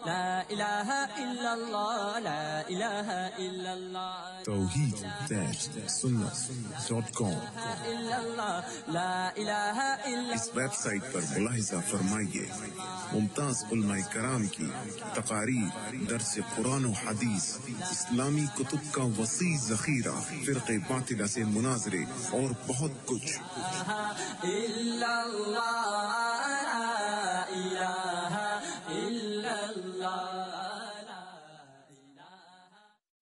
لا الہ الا اللہ لا الہ الا اللہ توحید-sunnah.com لا الہ الا اس ویب سائٹ پر ملاحظہ فرمائیے ممتاز علماء کرام کی تقاریر، درس قرآن و حدیث، اسلامی کتب کا وسیع ذخیرہ، فرقے باطلہ سے مناظرے اور بہت کچھ۔ الا اللہ لا الہ الا اللہ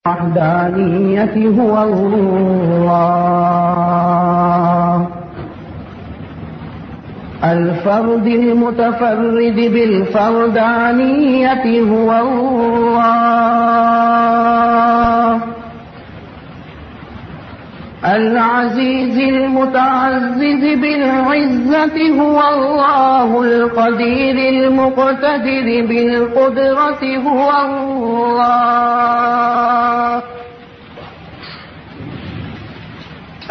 وحدانية هو الله الفرد المتفرد بالفردانية هو الله العزيز المتعزز بالعزة هو الله القدير المقتدر بالقدرة هو الله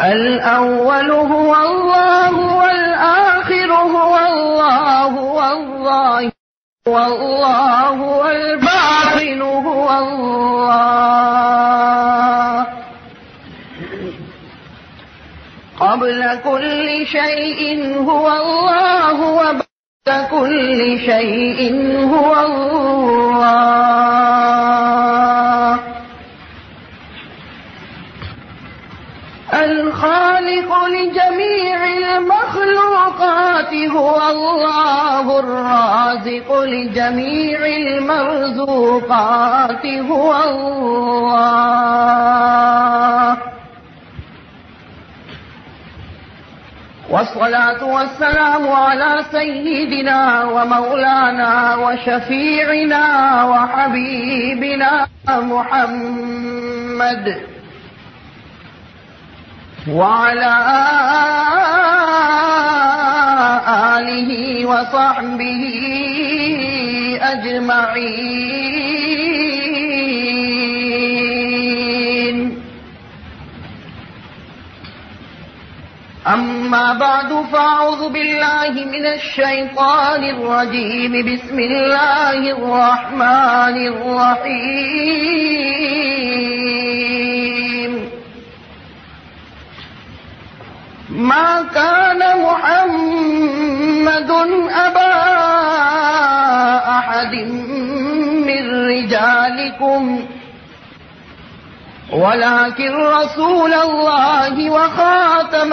الأول هو الله والآخر هو الله والظاهر هو الله والباطن هو الله قبل كل شيء هو الله وبعد كل شيء هو الله الخالق لجميع المخلوقات هو الله الرازق لجميع المرزوقات هو الله والصلاة والسلام على سيدنا ومولانا وشفيعنا وحبيبنا محمد وعلى آله وصحبه أجمعين أما بعد فأعوذ بالله من الشيطان الرجيم بسم الله الرحمن الرحيم ما كان محمد أبا أحد من رجالكم ولكن رسول الله وخاتم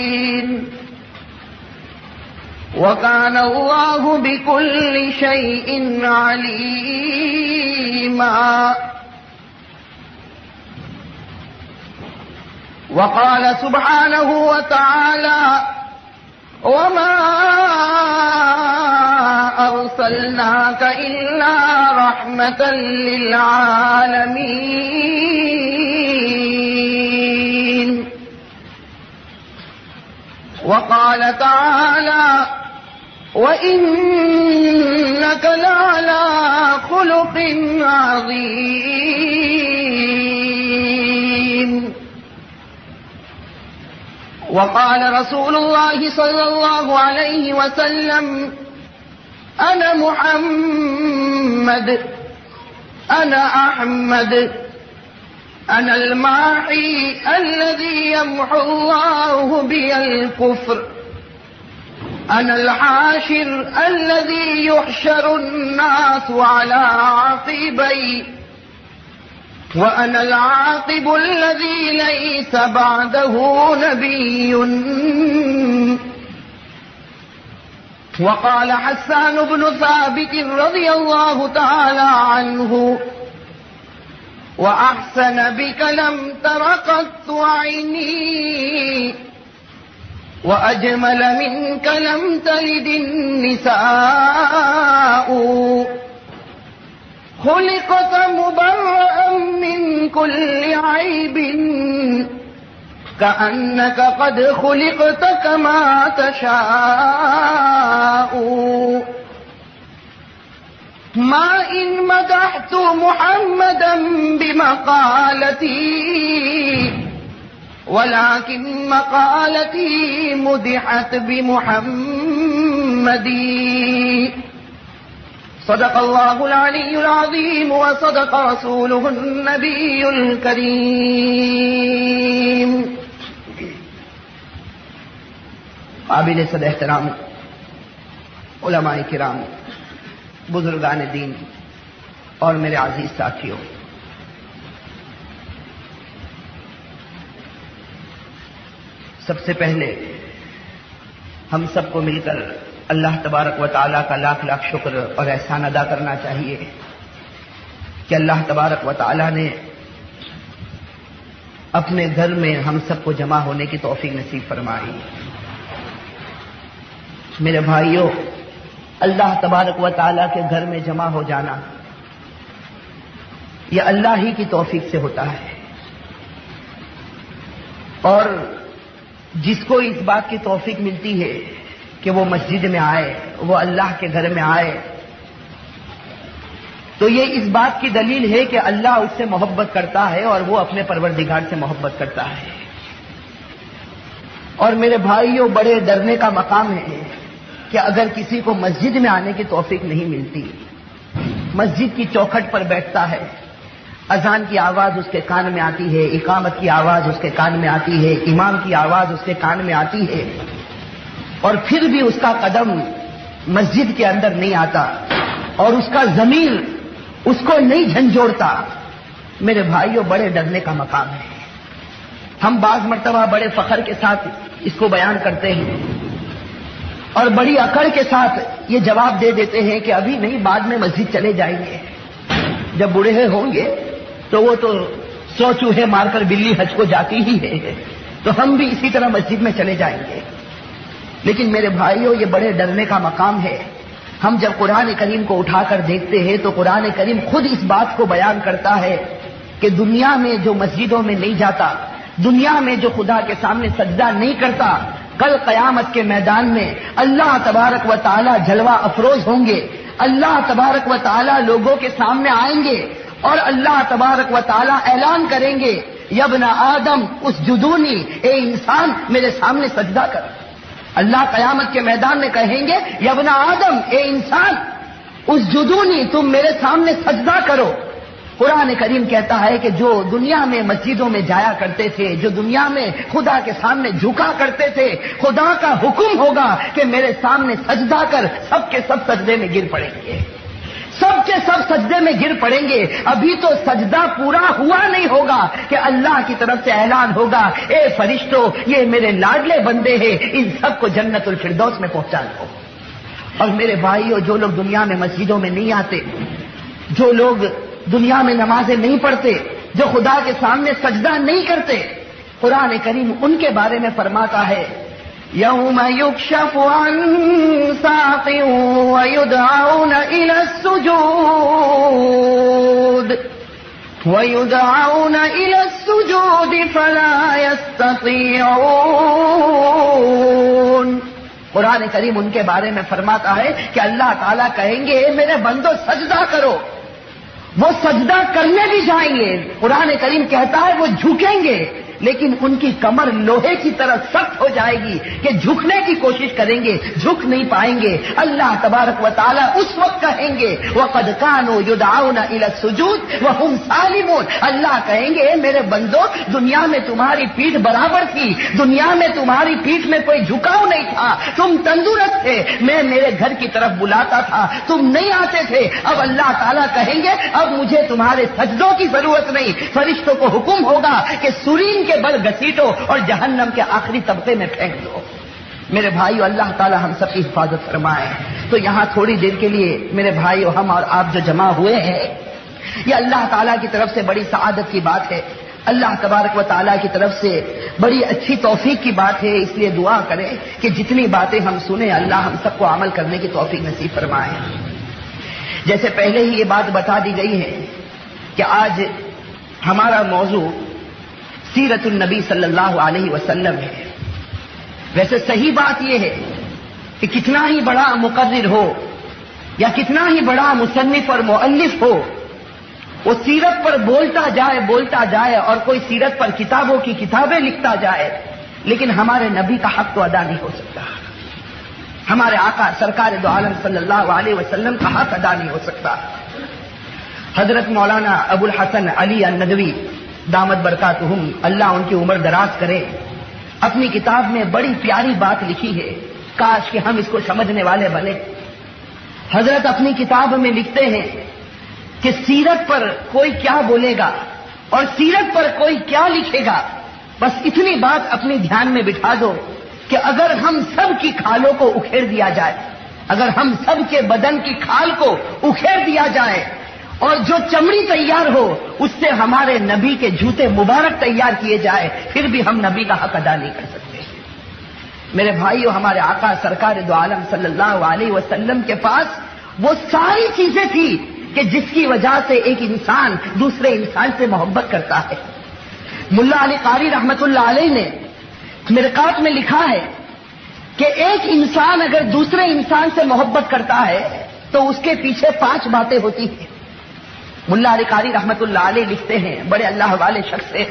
النبيين وكان الله بكل شيء عليما وقال سبحانه وتعالى وما أرسلناك إلا رحمة للعالمين وقال تعالى وإنك لعلى خلق عظيم وقال رسول الله صلى الله عليه وسلم أنا محمد أنا أحمد أنا الماحي الذي يمحو الله بي الكفر أنا الحاشر الذي يحشر الناس على عقبي وأنا العاقب الذي ليس بعده نبي وقال حسان بن ثابت رضي الله تعالى عنه وأحسن بك لم تر قط عيني وأجمل منك لم تلد النساء خلقت مبرأ من كل عيب كأنك قد خلقت كما تشاء ما إن مدحت محمدا بمقالتي ولكن مقالتي مدحت بمحمد محمدی صدق اللہ العلی العظیم وصدق رسولہ النبی الکریم. قابل صد احترام علماء کرام، بزرگان دین اور میرے عزیز ساتھیوں، سب سے پہلے ہم سب کو مل کر اللہ تبارک و تعالیٰ کا لاکھ لاکھ شکر اور احسان ادا کرنا چاہیے کہ اللہ تبارک و تعالیٰ نے اپنے گھر میں ہم سب کو جمع ہونے کی توفیق نصیب فرمائی. میرے بھائیوں، اللہ تبارک و تعالیٰ کے گھر میں جمع ہو جانا یہ اللہ ہی کی توفیق سے ہوتا ہے، اور جس کو اس بات کی توفیق ملتی ہے کہ وہ مسجد میں آئے، وہ اللہ کے گھر میں آئے، تو یہ اس بات کی دلیل ہے کہ اللہ اس سے محبت کرتا ہے اور وہ اپنے پروردگار سے محبت کرتا ہے. اور میرے بھائیوں، بڑے ڈرنے کا مقام ہے کہ اگر کسی کو مسجد میں آنے کی توفیق نہیں ملتی، مسجد کی چوکھٹ پر بیٹھتا ہے، اذان کی آواز اس کے کان میں آتی ہے، اقامت کی آواز اس کے کان میں آتی ہے، امام کی آواز اس کے کان میں آتی ہے، اور پھر بھی اس کا قدم مسجد کے اندر نہیں آتا اور اس کا ضمیر اس کو نہیں جھنجھوڑتا، میرے بھائیوں بڑے ڈرنے کا مقام ہے. ہم بعض مرتبہ بڑے فخر کے ساتھ اس کو بیان کرتے ہیں اور بڑی اکڑ کے ساتھ یہ جواب دے دیتے ہیں کہ ابھی نہیں، بعد میں مسجد چلے جائیں گے، جب بوڑھے ہوں گے تو وہ تو 100 چوہے مار کر بلی حج کو جاتی ہی ہے، تو ہم بھی اسی طرح مسجد میں چلے جائیں گے. لیکن میرے بھائیوں، یہ بڑے ڈرنے کا مقام ہے. ہم جب قرآن کریم کو اٹھا کر دیکھتے ہیں تو قرآن کریم خود اس بات کو بیان کرتا ہے کہ دنیا میں جو مسجدوں میں نہیں جاتا، دنیا میں جو خدا کے سامنے سجدہ نہیں کرتا، کل قیامت کے میدان میں اللہ تبارک و تعالی جلوہ افروز ہوں گے. اللہ تبارک و تعالی لوگوں کے سامنے آئیں گے اور اللہ تبارک و تعالی اعلان کریں گے، یا ابن آدم اسجدونی، اے انسان میرے سامنے سجدہ کر. اللہ قیامت کے میدان میں کہیں گے، یا ابن آدم، اے انسان اسجدونی، تم میرے سامنے سجدہ کرو. قرآن کریم کہتا ہے کہ جو دنیا میں مسجدوں میں جایا کرتے تھے، جو دنیا میں خدا کے سامنے جھکا کرتے تھے، خدا کا حکم ہوگا کہ میرے سامنے سجدہ کر، سب کے سب سجدے میں گر پڑیں گے، سب کے سب سجدے میں گر پڑیں گے. ابھی تو سجدہ پورا ہوا نہیں ہوگا کہ اللہ کی طرف سے اعلان ہوگا، اے فرشتوں، یہ میرے لاڈلے بندے ہیں، ان سب کو جنت الفردوس میں پہنچا دو. اور میرے بھائیوں، جو لوگ دنیا میں مسجدوں میں نہیں آتے، جو لوگ دنیا میں نمازیں نہیں پڑھتے، جو خدا کے سامنے سجدہ نہیں کرتے، قرآن کریم ان کے بارے میں فرماتا ہے، یوم یکشف عن ساق ویدعون الی السجود فلا یستطیعون. قرآن کریم ان کے بارے میں فرماتا ہے کہ اللہ تعالیٰ کہیں گے، اے میرے بندو سجدہ کرو. وہ سجدہ کرنے بھی جائیں گے، قرآن کریم کہتا ہے وہ جھکیں گے، لیکن ان کی کمر لوہے کی طرح سخت ہو جائے گی کہ جھکنے کی کوشش کریں گے، جھک نہیں پائیں گے. اللہ تبارک و تعالیٰ اس وقت کہیں گے، وَقَدْ كَانُوا يُدْعَوْنَ إِلَى السُّجُودِ وَهُمْ سَالِمُونَ. اللہ کہیں گے، میرے بندو، دنیا میں تمہاری پیٹھ برابر تھی، دنیا میں تمہاری پیٹھ میں کوئی جھکاؤ نہیں تھا، تم تندرست تھے، میں میرے گھر کی طرف بلاتا تھا، تم نہیں آتے تھے. اب اللہ تعالیٰ کہیں گے، اب مجھے تمہارے سجدوں کی ضرورت نہیں. فرشتوں کو حکم ہوگا کہ سرین کے بل گھسیٹو اور جہنم کے آخری طبقے میں پھینک دو. میرے بھائیو، اللہ تعالی ہم سب کی حفاظت فرمائے. تو یہاں تھوڑی دیر کے لیے میرے بھائیو، ہم اور آپ جو جمع ہوئے ہیں، یہ اللہ تعالیٰ کی طرف سے بڑی سعادت کی بات ہے، اللہ تبارک و تعالیٰ کی طرف سے بڑی اچھی توفیق کی بات ہے. اس لیے دعا کریں کہ جتنی باتیں ہم سنیں، اللہ ہم سب کو عمل کرنے کی توفیق نصیب فرمائے. جیسے پہلے ہی یہ بات بتا دی گئی ہے کہ آج ہمارا موضوع سیرت النبی صلی اللہ علیہ وسلم ہے. ویسے صحیح بات یہ ہے کہ کتنا ہی بڑا مقرر ہو یا کتنا ہی بڑا مصنف اور مؤلف ہو، وہ سیرت پر بولتا جائے اور کوئی سیرت پر کتابوں کی کتابیں لکھتا جائے، لیکن ہمارے نبی کا حق تو ادا نہیں ہو سکتا. ہمارے آقا سرکار دو عالم صلی اللہ علیہ وسلم کا حق ادا نہیں ہو سکتا۔ حضرت مولانا ابو الحسن علی الندوی دامت برکاتہم، اللہ ان کی عمر دراز کرے، اپنی کتاب میں بڑی پیاری بات لکھی ہے، کاش کہ ہم اس کو سمجھنے والے بنے۔ حضرت اپنی کتاب میں لکھتے ہیں کہ سیرت پر کوئی کیا بولے گا اور سیرت پر کوئی کیا لکھے گا، بس اتنی بات اپنی دھیان میں بٹھا دو کہ اگر ہم سب کی کھالوں کو اکھیڑ دیا جائے، اگر ہم سب کے بدن کی کھال کو اکھیڑ دیا جائے اور جو چمڑی تیار ہو اس سے ہمارے نبی کے جوتے مبارک تیار کیے جائے، پھر بھی ہم نبی کا حق ادا نہیں کر سکتے۔ میرے بھائیو، ہمارے آقا سرکار دو عالم صلی اللہ علیہ وسلم کے پاس وہ ساری چیزیں تھی کہ جس کی وجہ سے ایک انسان دوسرے انسان سے محبت کرتا ہے۔ ملا علی قاری رحمت اللہ علیہ نے مرقات میں لکھا ہے کہ ایک انسان اگر دوسرے انسان سے محبت کرتا ہے تو اس کے پیچھے 5 باتیں ہوتی ہیں۔ ملا علی قاری رحمت اللہ علیہ لکھتے ہیں، بڑے اللہ والے شخص ہیں،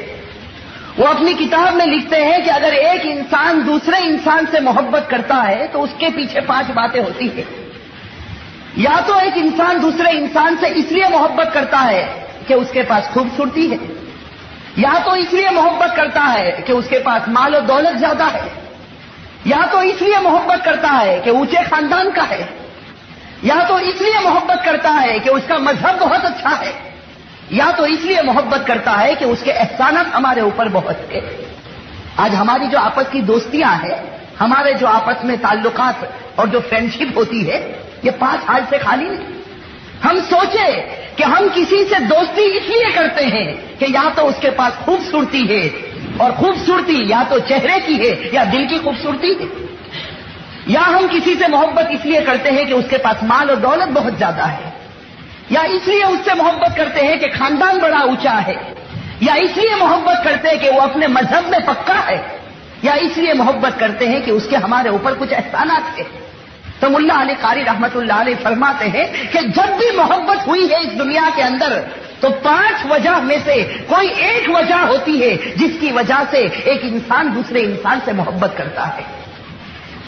وہ اپنی کتاب میں لکھتے ہیں کہ اگر ایک انسان دوسرے انسان سے محبت کرتا ہے تو اس کے پیچھے 5 باتیں ہوتی ہیں۔ یا تو ایک انسان دوسرے انسان سے اس لیے محبت کرتا ہے کہ اس کے پاس خوبصورتی ہے، یا تو اس لیے محبت کرتا ہے کہ اس کے پاس مال و دولت زیادہ ہے، یا تو اس لیے محبت کرتا ہے کہ اونچے خاندان کا ہے، یا تو اس لیے محبت کرتا ہے کہ اس کا مذہب بہت اچھا ہے، یا تو اس لیے محبت کرتا ہے کہ اس کے احسانات ہمارے اوپر بہت ہیں۔ آج ہماری جو آپس کی دوستیاں ہیں، ہمارے جو آپس میں تعلقات اور جو فرینڈشپ ہوتی ہے، یہ 5 حال سے خالی نہیں۔ ہم سوچے کہ ہم کسی سے دوستی اس لیے کرتے ہیں کہ یا تو اس کے پاس خوبصورتی ہے، اور خوبصورتی یا تو چہرے کی ہے یا دل کی خوبصورتی ہے، یا ہم کسی سے محبت اس لیے کرتے ہیں کہ اس کے پاس مال اور دولت بہت زیادہ ہے، یا اس لیے اس سے محبت کرتے ہیں کہ خاندان بڑا اونچا ہے، یا اس لیے محبت کرتے ہیں کہ وہ اپنے مذہب میں پکا ہے، یا اس لیے محبت کرتے ہیں کہ اس کے ہمارے اوپر کچھ احسانات ہیں۔ تو ملا علی قاری رحمت اللہ علیہ فرماتے ہیں کہ جب بھی محبت ہوئی ہے اس دنیا کے اندر تو 5 وجہ میں سے کوئی ایک وجہ ہوتی ہے جس کی وجہ سے ایک انسان دوسرے انسان سے محبت کرتا ہے۔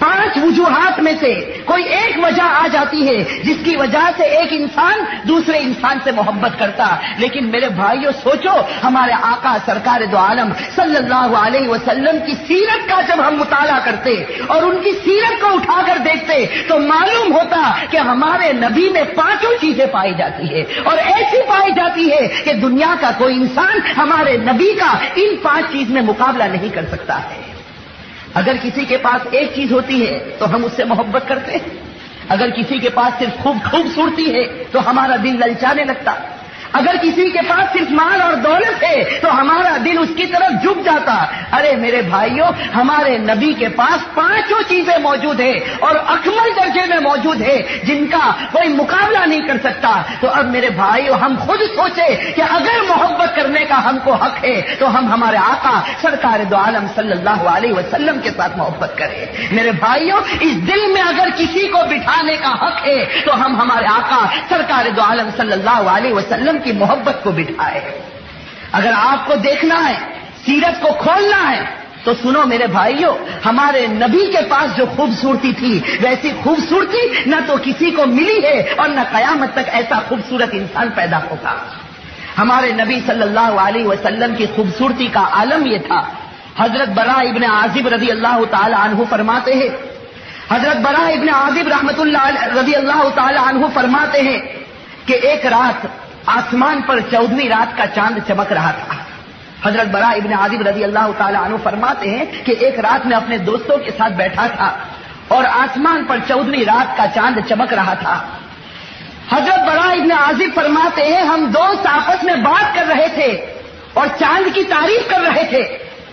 5 وجوہات میں سے کوئی ایک وجہ آ جاتی ہے جس کی وجہ سے ایک انسان دوسرے انسان سے محبت کرتا۔ لیکن میرے بھائیوں، سوچو، ہمارے آقا سرکار دو عالم صلی اللہ علیہ وسلم کی سیرت کا جب ہم مطالعہ کرتے اور ان کی سیرت کو اٹھا کر دیکھتے تو معلوم ہوتا کہ ہمارے نبی میں 5 چیزیں پائی جاتی ہے، اور ایسی پائی جاتی ہے کہ دنیا کا کوئی انسان ہمارے نبی کا ان 5 چیز میں مقابلہ نہیں کر سکتا ہے۔ اگر کسی کے پاس ایک چیز ہوتی ہے تو ہم اس سے محبت کرتے ہیں، اگر کسی کے پاس صرف خوبصورتی ہے تو ہمارا دل للچانے لگتا، اگر کسی کے پاس صرف مال اور دولت ہے تو ہمارا دل اس کی طرف جھک جاتا۔ ارے میرے بھائیوں، ہمارے نبی کے پاس 5 چیزیں موجود ہیں اور اکمل درجے میں موجود ہے جن کا کوئی مقابلہ نہیں کر سکتا۔ تو اب میرے بھائیوں، ہم خود سوچے کہ اگر محبت کرنے کا ہم کو حق ہے تو ہم ہمارے آقا سرکار دو عالم صلی اللہ علیہ وسلم کے ساتھ محبت کریں۔ میرے بھائیوں، اس دل میں اگر کسی کو بٹھانے کا حق ہے تو ہم ہمارے آقا سرکار دو عالم صلی اللہ علیہ وسلم کی محبت کو بٹھائے۔ اگر آپ کو دیکھنا ہے، سیرت کو کھولنا ہے تو سنو میرے بھائیوں، ہمارے نبی کے پاس جو خوبصورتی تھی ویسی خوبصورتی نہ تو کسی کو ملی ہے اور نہ قیامت تک ایسا خوبصورت انسان پیدا ہوگا۔ ہمارے نبی صلی اللہ علیہ وسلم کی خوبصورتی کا عالم یہ تھا۔ حضرت براء ابن عازب رضی اللہ تعالی عنہ فرماتے ہیں، حضرت براء ابن عازب رحمت اللہ رضی اللہ تعالی عنہ فرماتے ہیں کہ ایک رات آسمان پر 14ویں رات کا چاند چمک رہا تھا۔ حضرت براء ابن عازب رضی اللہ تعالی عنہ فرماتے ہیں کہ ایک رات میں اپنے دوستوں کے ساتھ بیٹھا تھا اور آسمان پر 14ویں رات کا چاند چمک رہا تھا۔ حضرت براء ابن عازب فرماتے ہیں ہم دوست آپس میں بات کر رہے تھے اور چاند کی تعریف کر رہے تھے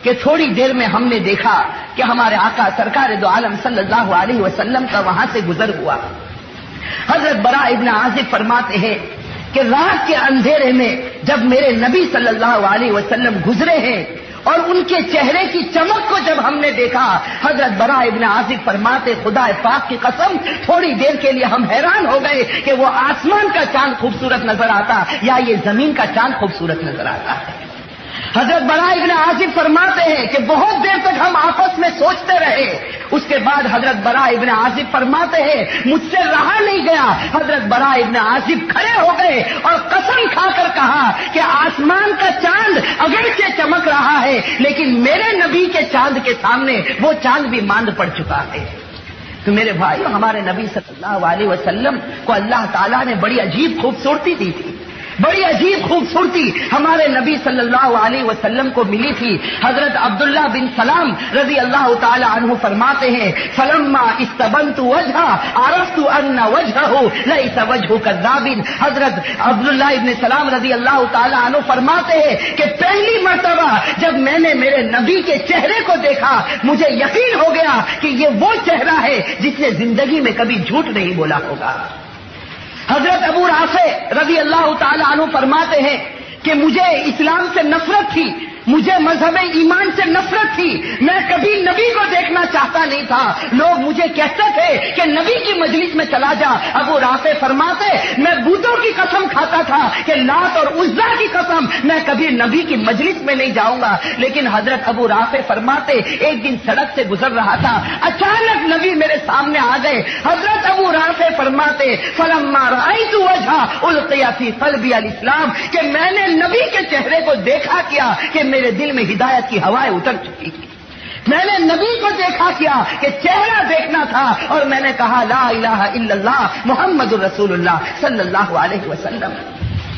کہ تھوڑی دیر میں ہم نے دیکھا کہ ہمارے آقا سرکار دو عالم صلی اللہ علیہ وسلم کا وہاں سے گزر ہوا۔ حضرت براء ابن عازب فرماتے ہیں کہ رات کے اندھیرے میں جب میرے نبی صلی اللہ علیہ وسلم گزرے ہیں اور ان کے چہرے کی چمک کو جب ہم نے دیکھا، حضرت براء ابن عازب فرماتے خدا پاک کی قسم تھوڑی دیر کے لیے ہم حیران ہو گئے کہ وہ آسمان کا چاند خوبصورت نظر آتا یا یہ زمین کا چاند خوبصورت نظر آتا ہے۔ حضرت برا ابن عازب فرماتے ہیں کہ بہت دیر تک ہم آپس میں سوچتے رہے. اس کے بعد حضرت برا ابن عازب فرماتے ہیں مجھ سے رہا نہیں گیا. حضرت برا ابن عازب کھڑے ہو گئے اور قسم کھا کر کہا کہ آسمان کا چاند اگرچہ چمک رہا ہے لیکن میرے نبی کے چاند کے سامنے وہ چاند بھی ماند پڑ چکا ہے. تو میرے بھائیو، ہمارے نبی صلی اللہ علیہ وسلم کو اللہ تعالیٰ نے بڑی عجیب خوبصورتی دی تھی. بڑی عجیب خوبصورتی ہمارے نبی صلی اللہ علیہ وسلم کو ملی تھی. حضرت عبداللہ بن سلام رضی اللہ تعالی عنہ فرماتے ہیں فلما استبنت وجهه عرفت ان وجهه ليس وجه كذاب. حضرت عبداللہ ابن سلام رضی اللہ تعالی عنہ فرماتے ہیں کہ پہلی مرتبہ جب میں نے میرے نبی کے چہرے کو دیکھا مجھے یقین ہو گیا کہ یہ وہ چہرہ ہے جس نے زندگی میں کبھی جھوٹ نہیں بولا ہوگا. حضرت ابو رافع رضی اللہ تعالی عنہ فرماتے ہیں کہ مجھے اسلام سے نفرت تھی، مجھے مذہب ایمان سے نفرت تھی. میں کبھی نبی کو دیکھنا چاہتا نہیں تھا. لوگ مجھے کہتے تھے کہ نبی کی مجلس میں چلا جا. ابو رافع فرماتے میں بتوں کی قسم کھاتا تھا کہ لات اور عزا کی قسم میں کبھی نبی کی مجلس میں نہیں جاؤں گا. لیکن حضرت ابو رافع فرماتے ایک دن سڑک سے گزر رہا تھا، اچانک نبی میرے سامنے آ گئے. حضرت ابو رافع فرماتے فلما رأيت وجهه القي في قلبي الاسلام کہ میں نے نبی کے چہرے کو دیکھا کیا کہ میرے دل میں ہدایت کی ہوائیں اتر چکی تھی. میں نے نبی کو دیکھا کیا کہ چہرہ دیکھنا تھا اور میں نے کہا لا الہ الا اللہ محمد رسول اللہ صلی اللہ علیہ وسلم.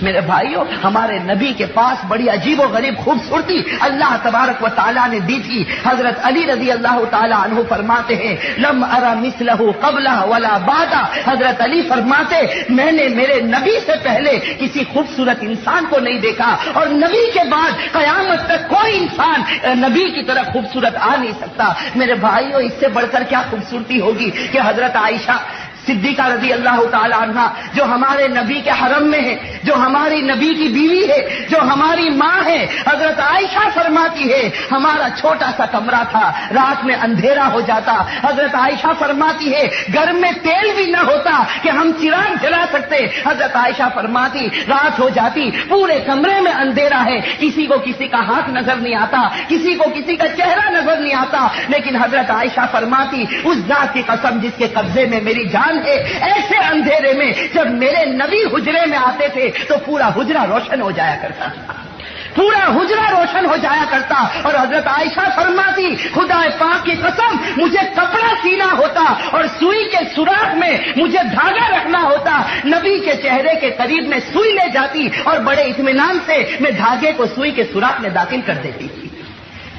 میرے بھائیوں، ہمارے نبی کے پاس بڑی عجیب و غریب خوبصورتی اللہ تبارک و تعالیٰ نے دی تھی. حضرت علی رضی اللہ تعالیٰ عنہ فرماتے ہیں لم ارى مثله قبل ولا بعد. حضرت علی فرماتے میں نے میرے نبی سے پہلے کسی خوبصورت انسان کو نہیں دیکھا اور نبی کے بعد قیامت تک کوئی انسان نبی کی طرح خوبصورت آ نہیں سکتا. میرے بھائیوں، اس سے بڑھ کر کیا خوبصورتی ہوگی کہ حضرت عائشہ صدیقہ رضی اللہ تعالی عنہ جو ہمارے نبی کے حرم میں ہے، جو ہماری نبی کی بیوی ہے، جو ہماری ماں ہے، حضرت عائشہ فرماتی ہے ہمارا چھوٹا سا کمرہ تھا، رات میں اندھیرا ہو جاتا. حضرت عائشہ فرماتی ہے گھر میں تیل بھی نہ ہوتا کہ ہم چراغ جلا سکتے. حضرت عائشہ فرماتی رات ہو جاتی پورے کمرے میں اندھیرا ہے، کسی کو کسی کا ہاتھ نظر نہیں آتا، کسی کو کسی کا چہرہ نظر نہیں آتا. لیکن حضرت عائشہ فرماتی اس ذات کی قسم جس کے قبضے میں میری جان ہے، ایسے اندھیرے میں جب میرے نبی حجرے میں آتے تھے تو پورا حجرہ روشن ہو جایا کرتا تھا، پورا حجرہ روشن ہو جایا کرتا. اور حضرت عائشہ فرماتی خدا پاک کی قسم مجھے کپڑا سینا ہوتا اور سوئی کے سوراخ میں مجھے دھاگا رکھنا ہوتا، نبی کے چہرے کے قریب میں سوئی لے جاتی اور بڑے اطمینان سے میں دھاگے کو سوئی کے سوراخ میں داخل کر دیتی تھی.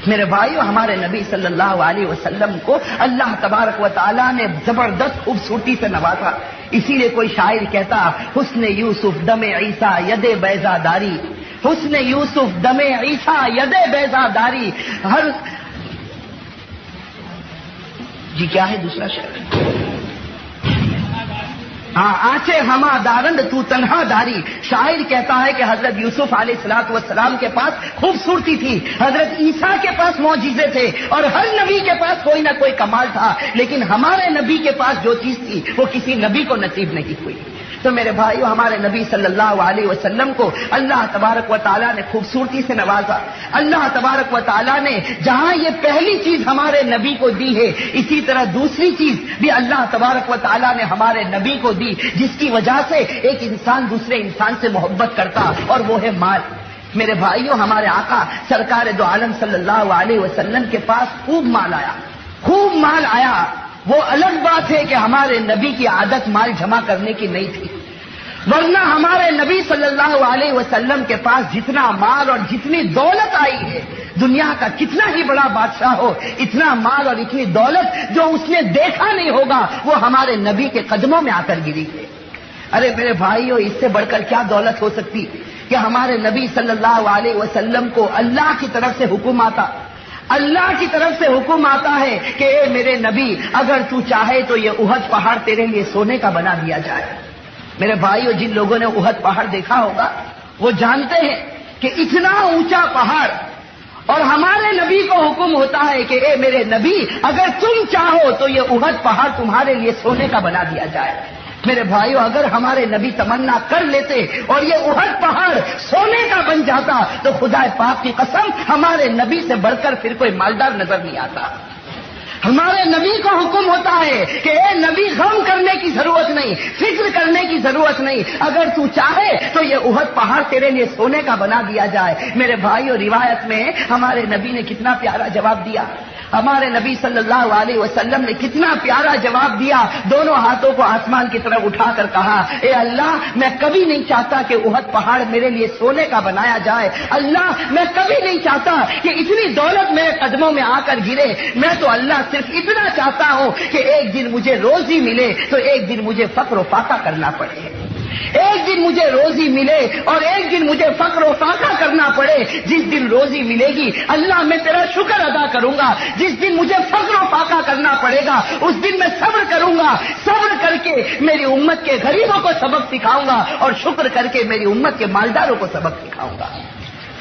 میرے بھائیو، ہمارے نبی صلی اللہ علیہ وسلم کو اللہ تبارک و تعالیٰ نے زبردست خوبصورتی سے نوازا. اسی لیے کوئی شاعر کہتا حسن یوسف دم عیسیٰ ید بیضا داری، حسن یوسف دم عیسیٰ ید بیضا داری. ہر جی کیا ہے دوسرا شعر؟ ہاں آنچے ہما دارند تو تنہا داری. شاعر کہتا ہے کہ حضرت یوسف علیہ الصلوۃ والسلام کے پاس خوبصورتی تھی، حضرت عیسیٰ کے پاس معجزے تھے اور ہر نبی کے پاس کوئی نہ کوئی کمال تھا، لیکن ہمارے نبی کے پاس جو چیز تھی وہ کسی نبی کو نصیب نہیں ہوئی. تو میرے بھائیو، ہمارے نبی صلی اللہ علیہ وسلم کو اللہ تبارک و تعالیٰ نے خوبصورتی سے نوازا. اللہ تبارک و تعالیٰ نے جہاں یہ پہلی چیز ہمارے نبی کو دی ہے، اسی طرح دوسری چیز بھی اللہ تبارک و تعالیٰ نے ہمارے نبی کو دی جس کی وجہ سے ایک انسان دوسرے انسان سے محبت کرتا، اور وہ ہے مال. میرے بھائیو، ہمارے آقا سرکار دو عالم صلی اللہ علیہ وسلم کے پاس خوب مال آیا، خوب مال آیا. وہ الگ بات ہے کہ ہمارے نبی کی عادت مال جمع کرنے کی نہیں تھی، ورنہ ہمارے نبی صلی اللہ علیہ وسلم کے پاس جتنا مال اور جتنی دولت آئی ہے، دنیا کا کتنا ہی بڑا بادشاہ ہو، اتنا مال اور اتنی دولت جو اس نے دیکھا نہیں ہوگا وہ ہمارے نبی کے قدموں میں آ کر گری ہے. ارے میرے بھائیو، اس سے بڑھ کر کیا دولت ہو سکتی کہ ہمارے نبی صلی اللہ علیہ وسلم کو اللہ کی طرف سے حکم آتا، اللہ کی طرف سے حکم آتا ہے کہ اے میرے نبی، اگر تو چاہے تو یہ احد پہاڑ تیرے لیے سونے کا بنا دیا جائے. میرے بھائیو، جن لوگوں نے احد پہاڑ دیکھا ہوگا وہ جانتے ہیں کہ اتنا اونچا پہاڑ، اور ہمارے نبی کو حکم ہوتا ہے کہ اے میرے نبی، اگر تم چاہو تو یہ احد پہاڑ تمہارے لیے سونے کا بنا دیا جائے. میرے بھائیوں، اگر ہمارے نبی تمنا کر لیتے اور یہ احد پہاڑ سونے کا بن جاتا تو خدا پاک کی قسم ہمارے نبی سے بڑھ کر پھر کوئی مالدار نظر نہیں آتا۔ ہمارے نبی کو حکم ہوتا ہے کہ اے نبی، غم کرنے کی ضرورت نہیں، فکر کرنے کی ضرورت نہیں، اگر تو چاہے تو یہ احد پہاڑ تیرے لیے سونے کا بنا دیا جائے۔ میرے بھائیوں، روایت میں ہمارے نبی نے کتنا پیارا جواب دیا، ہمارے نبی صلی اللہ علیہ وسلم نے کتنا پیارا جواب دیا، دونوں ہاتھوں کو آسمان کی طرف اٹھا کر کہا، اے اللہ، میں کبھی نہیں چاہتا کہ احد پہاڑ میرے لیے سونے کا بنایا جائے، اللہ، میں کبھی نہیں چاہتا کہ اتنی دولت میرے قدموں میں آ کر گرے، میں تو اللہ صرف اتنا چاہتا ہوں کہ ایک دن مجھے روزی ملے تو ایک دن مجھے فقر و فاقہ کرنا پڑے، ایک دن مجھے روزی ملے اور ایک دن مجھے فقر و فاقہ کرنا پڑے۔ جس دن روزی ملے گی اللہ میں تیرا شکر ادا کروں گا، جس دن مجھے فقر و فاقہ کرنا پڑے گا اس دن میں صبر کروں گا، صبر کر کے میری امت کے غریبوں کو سبق سکھاؤں گا اور شکر کر کے میری امت کے مالداروں کو سبق سکھاؤں گا۔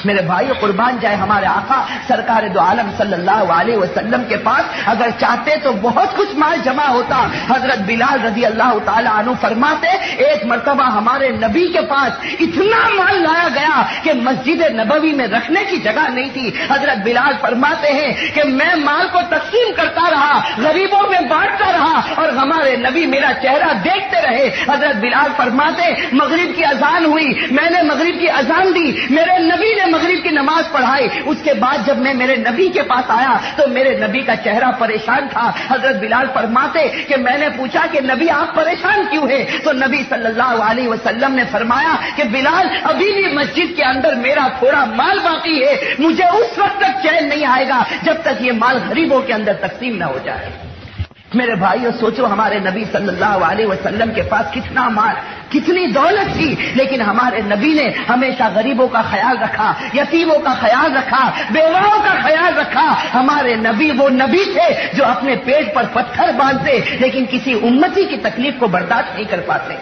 میرے بھائیو، قربان جائے ہمارے آقا سرکار دو عالم صلی اللہ علیہ وسلم کے پاس اگر چاہتے تو بہت کچھ مال جمع ہوتا۔ حضرت بلال رضی اللہ تعالی عنہ فرماتے، ایک مرتبہ ہمارے نبی کے پاس اتنا مال لایا گیا کہ مسجد نبوی میں رکھنے کی جگہ نہیں تھی۔ حضرت بلال فرماتے ہیں کہ میں مال کو تقسیم کرتا رہا، غریبوں میں بانٹتا رہا اور ہمارے نبی میرا چہرہ دیکھتے رہے۔ حضرت بلال فرماتے، مغرب کی اذان ہوئی، میں نے مغرب کی اذان دی، میرے نبی نے مغرب کی نماز پڑھائی، اس کے بعد جب میں میرے نبی کے پاس آیا تو میرے نبی کا چہرہ پریشان تھا۔ حضرت بلال فرماتے کہ میں نے پوچھا کہ نبی آپ پریشان کیوں ہیں؟ تو نبی صلی اللہ علیہ وسلم نے فرمایا کہ بلال، ابھی بھی مسجد کے اندر میرا تھوڑا مال باقی ہے، مجھے اس وقت تک چین نہیں آئے گا جب تک یہ مال غریبوں کے اندر تقسیم نہ ہو جائے۔ میرے بھائیو، سوچو ہمارے نبی صلی اللہ علیہ وسلم کے پاس کتنا مال، کتنی دولت تھی، لیکن ہمارے نبی نے ہمیشہ غریبوں کا خیال رکھا، یتیموں کا خیال رکھا، بیواؤں کا خیال رکھا۔ ہمارے نبی وہ نبی تھے جو اپنے پیٹ پر پتھر باندھتے لیکن کسی امتی کی تکلیف کو برداشت نہیں کر پاتے۔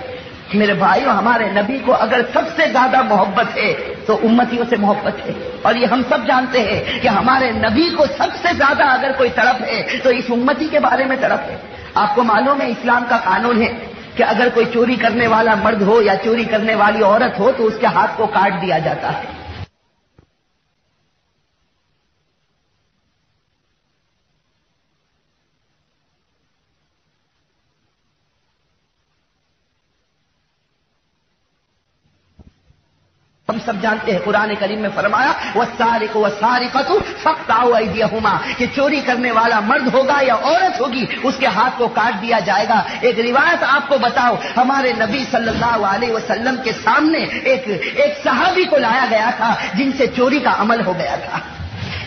میرے بھائیو، ہمارے نبی کو اگر سب سے زیادہ محبت ہے تو امتیوں سے محبت ہے، اور یہ ہم سب جانتے ہیں کہ ہمارے نبی کو سب سے زیادہ اگر کوئی طرف ہے تو اس امتی کے بارے میں طرف ہے۔ آپ کو معلوم ہے اسلام کا قانون ہے کہ اگر کوئی چوری کرنے والا مرد ہو یا چوری کرنے والی عورت ہو تو اس کے ہاتھ کو کاٹ دیا جاتا ہے۔ ہم سب جانتے ہیں قرآن کریم میں فرمایا والسارق والسارقۃ فاقطعوا ایدیہما، کہ چوری کرنے والا مرد ہوگا یا عورت ہوگی اس کے ہاتھ کو کاٹ دیا جائے گا۔ ایک روایت آپ کو بتاؤ، ہمارے نبی صلی اللہ علیہ وسلم کے سامنے ایک صحابی کو لایا گیا تھا جن سے چوری کا عمل ہو گیا تھا،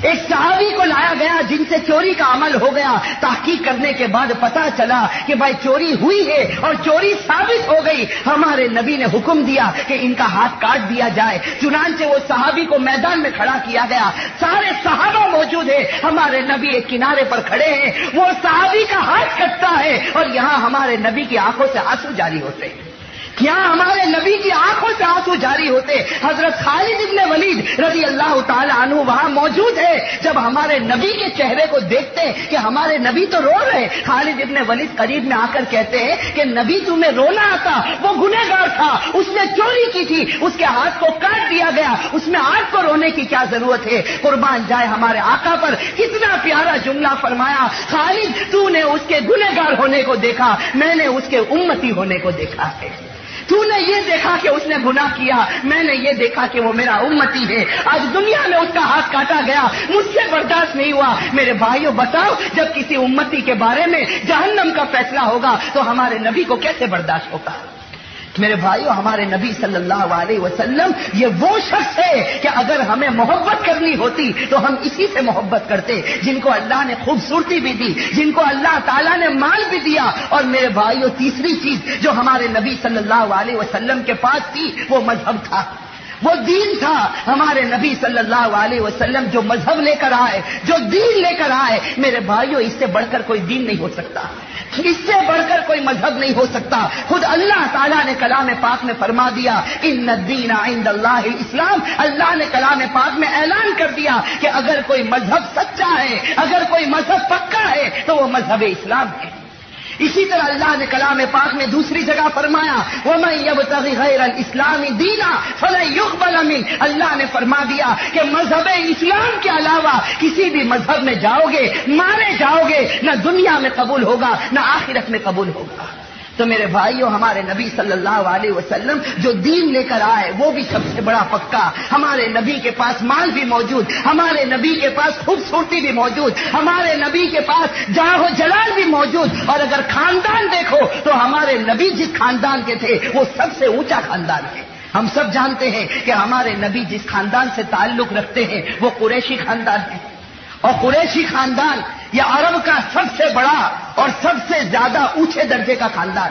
ایک صحابی کو لایا گیا جن سے چوری کا عمل ہو گیا۔ تحقیق کرنے کے بعد پتا چلا کہ بھائی چوری ہوئی ہے اور چوری ثابت ہو گئی۔ ہمارے نبی نے حکم دیا کہ ان کا ہاتھ کاٹ دیا جائے، چنانچہ وہ صحابی کو میدان میں کھڑا کیا گیا، سارے صحابہ موجود ہیں، ہمارے نبی ایک کنارے پر کھڑے ہیں، وہ صحابی کا ہاتھ کٹتا ہے اور یہاں ہمارے نبی کی آنکھوں سے آنسو جاری ہوتے ہیں، یہاں ہمارے نبی کی آنکھوں سے آنسو جاری ہوتے۔ حضرت خالد ابن ولید رضی اللہ تعالی عنہ وہاں موجود ہے، جب ہمارے نبی کے چہرے کو دیکھتے کہ ہمارے نبی تو رو رہے، خالد ابن ولید قریب میں آ کر کہتے ہیں کہ نبی تمہیں رونا آتا، وہ گنہگار تھا، اس نے چوری کی تھی، اس کے ہاتھ کو کاٹ دیا گیا، اس میں آج کو رونے کی کیا ضرورت ہے؟ قربان جائے ہمارے آقا پر کتنا پیارا جملہ فرمایا، خالد تو نے اس کے گنہگار ہونے کو دیکھا، میں نے اس کے امتی ہونے کو دیکھا ہے۔ تو نے یہ دیکھا کہ اس نے گناہ کیا، میں نے یہ دیکھا کہ وہ میرا امتی ہے۔ آج دنیا میں اس کا ہاتھ کاٹا گیا، مجھ سے برداشت نہیں ہوا۔ میرے بھائیوں بتاؤ، جب کسی امتی کے بارے میں جہنم کا فیصلہ ہوگا تو ہمارے نبی کو کیسے برداشت ہوگا؟ میرے بھائیوں، ہمارے نبی صلی اللہ علیہ وسلم یہ وہ شخص ہے کہ اگر ہمیں محبت کرنی ہوتی تو ہم اسی سے محبت کرتے، جن کو اللہ نے خوبصورتی بھی دی، جن کو اللہ تعالیٰ نے مال بھی دیا۔ اور میرے بھائیوں، تیسری چیز جو ہمارے نبی صلی اللہ علیہ وسلم کے پاس تھی وہ مذہب تھا، وہ دین تھا۔ ہمارے نبی صلی اللہ علیہ وسلم جو مذہب لے کر آئے، جو دین لے کر آئے، میرے بھائیوں اس سے بڑھ کر کوئی دین نہیں ہو سکتا، اس سے بڑھ کر کوئی مذہب نہیں ہو سکتا۔ خود اللہ تعالیٰ نے کلام پاک میں فرما دیا ان الدین عند اللہ الاسلام، اللہ نے کلام پاک میں اعلان کر دیا کہ اگر کوئی مذہب سچا ہے، اگر کوئی مذہب پکا ہے تو وہ مذہب اسلام ہے۔ اسی طرح اللہ نے کلام پاک میں دوسری جگہ فرمایا وَمَن يَبْتَغِ غَيْرَ الْإِسْلَامِ دِينًا فَلَن يُقْبَلَ مِنْهُ، اللہ نے فرما دیا کہ مذہب اسلام کے علاوہ کسی بھی مذہب میں جاؤ گے مارے جاؤ گے، نہ دنیا میں قبول ہوگا نہ آخرت میں قبول ہوگا۔ تو میرے بھائیو، ہمارے نبی صلی اللہ علیہ وسلم جو دین لے کر آئے وہ بھی سب سے بڑا پکا۔ ہمارے نبی کے پاس مال بھی موجود، ہمارے نبی کے پاس خوبصورتی بھی موجود، ہمارے نبی کے پاس جاہ و جلال بھی موجود، اور اگر خاندان دیکھو تو ہمارے نبی جس خاندان کے تھے وہ سب سے اونچا خاندان ہے۔ ہم سب جانتے ہیں کہ ہمارے نبی جس خاندان سے تعلق رکھتے ہیں وہ قریشی خاندان ہے، اور قریشی خاندان یہ عرب کا سب سے بڑا اور سب سے زیادہ اونچے درجے کا خاندان،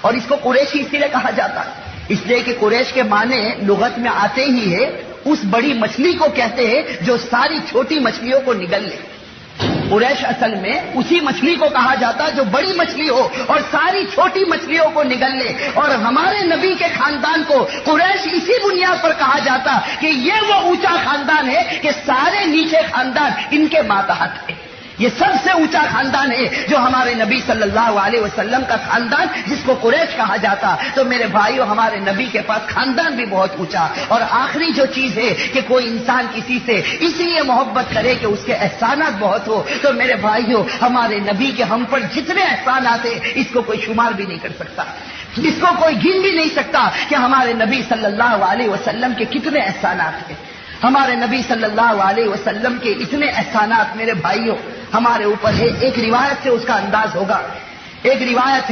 اور اس کو قریشی اسی لیے کہا جاتا ہے اس لیے کہ قریش کے معنی لغت میں آتے ہی ہے اس بڑی مچھلی کو کہتے ہیں جو ساری چھوٹی مچھلیوں کو نگل لے۔ قریش اصل میں اسی مچھلی کو کہا جاتا جو بڑی مچھلی ہو اور ساری چھوٹی مچھلیوں کو نگل لے، اور ہمارے نبی کے خاندان کو قریش اسی بنیاد پر کہا جاتا کہ یہ وہ اونچا خاندان ہے کہ سارے نیچے خاندان ان کے ماتحت ہے۔ یہ سب سے اونچا خاندان ہے جو ہمارے نبی صلی اللہ علیہ وسلم کا خاندان جس کو قریش کہا جاتا۔ تو میرے بھائیو، ہمارے نبی کے پاس خاندان بھی بہت اونچا، اور آخری جو چیز ہے کہ کوئی انسان کسی سے اس لیے محبت کرے کہ اس کے احسانات بہت ہو، تو میرے بھائیو ہمارے نبی کے ہم پر جتنے احسانات ہیں اس کو کوئی شمار بھی نہیں کر سکتا، اس کو کوئی گن بھی نہیں سکتا کہ ہمارے نبی صلی اللہ علیہ وسلم کے کتنے احسانات ہیں۔ ہمارے نبی صلی اللہ علیہ وسلم کے اتنے احسانات میرے بھائیوں ہمارے اوپر ہے۔ ایک روایت سے اس کا انداز ہوگا، ایک روایت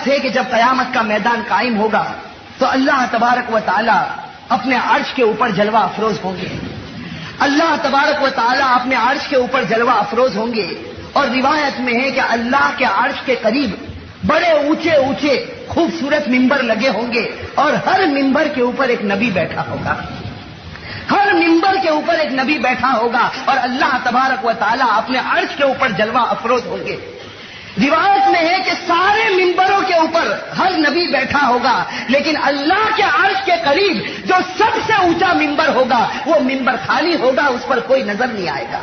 ہے کہ جب قیامت کا میدان قائم ہوگا تو اللہ تبارک و تعالی اپنے عرش کے اوپر جلوہ افروز ہوں گے، اللہ تبارک و تعالی اپنے عرش کے اوپر جلوہ افروز ہوں گے، اور روایت میں ہے کہ اللہ کے عرش کے قریب بڑے اونچے اونچے خوبصورت ممبر لگے ہوں گے، اور ہر ممبر کے اوپر ایک نبی بیٹھا ہوگا، ہر ممبر کے اوپر ایک نبی بیٹھا ہوگا، اور اللہ تبارک و تعالیٰ اپنے عرش کے اوپر جلوہ افروز ہوں گے۔ روایت میں ہے کہ سارے ممبروں کے اوپر ہر نبی بیٹھا ہوگا، لیکن اللہ کے عرش کے قریب جو سب سے اونچا ممبر ہوگا وہ ممبر خالی ہوگا، اس پر کوئی نظر نہیں آئے گا۔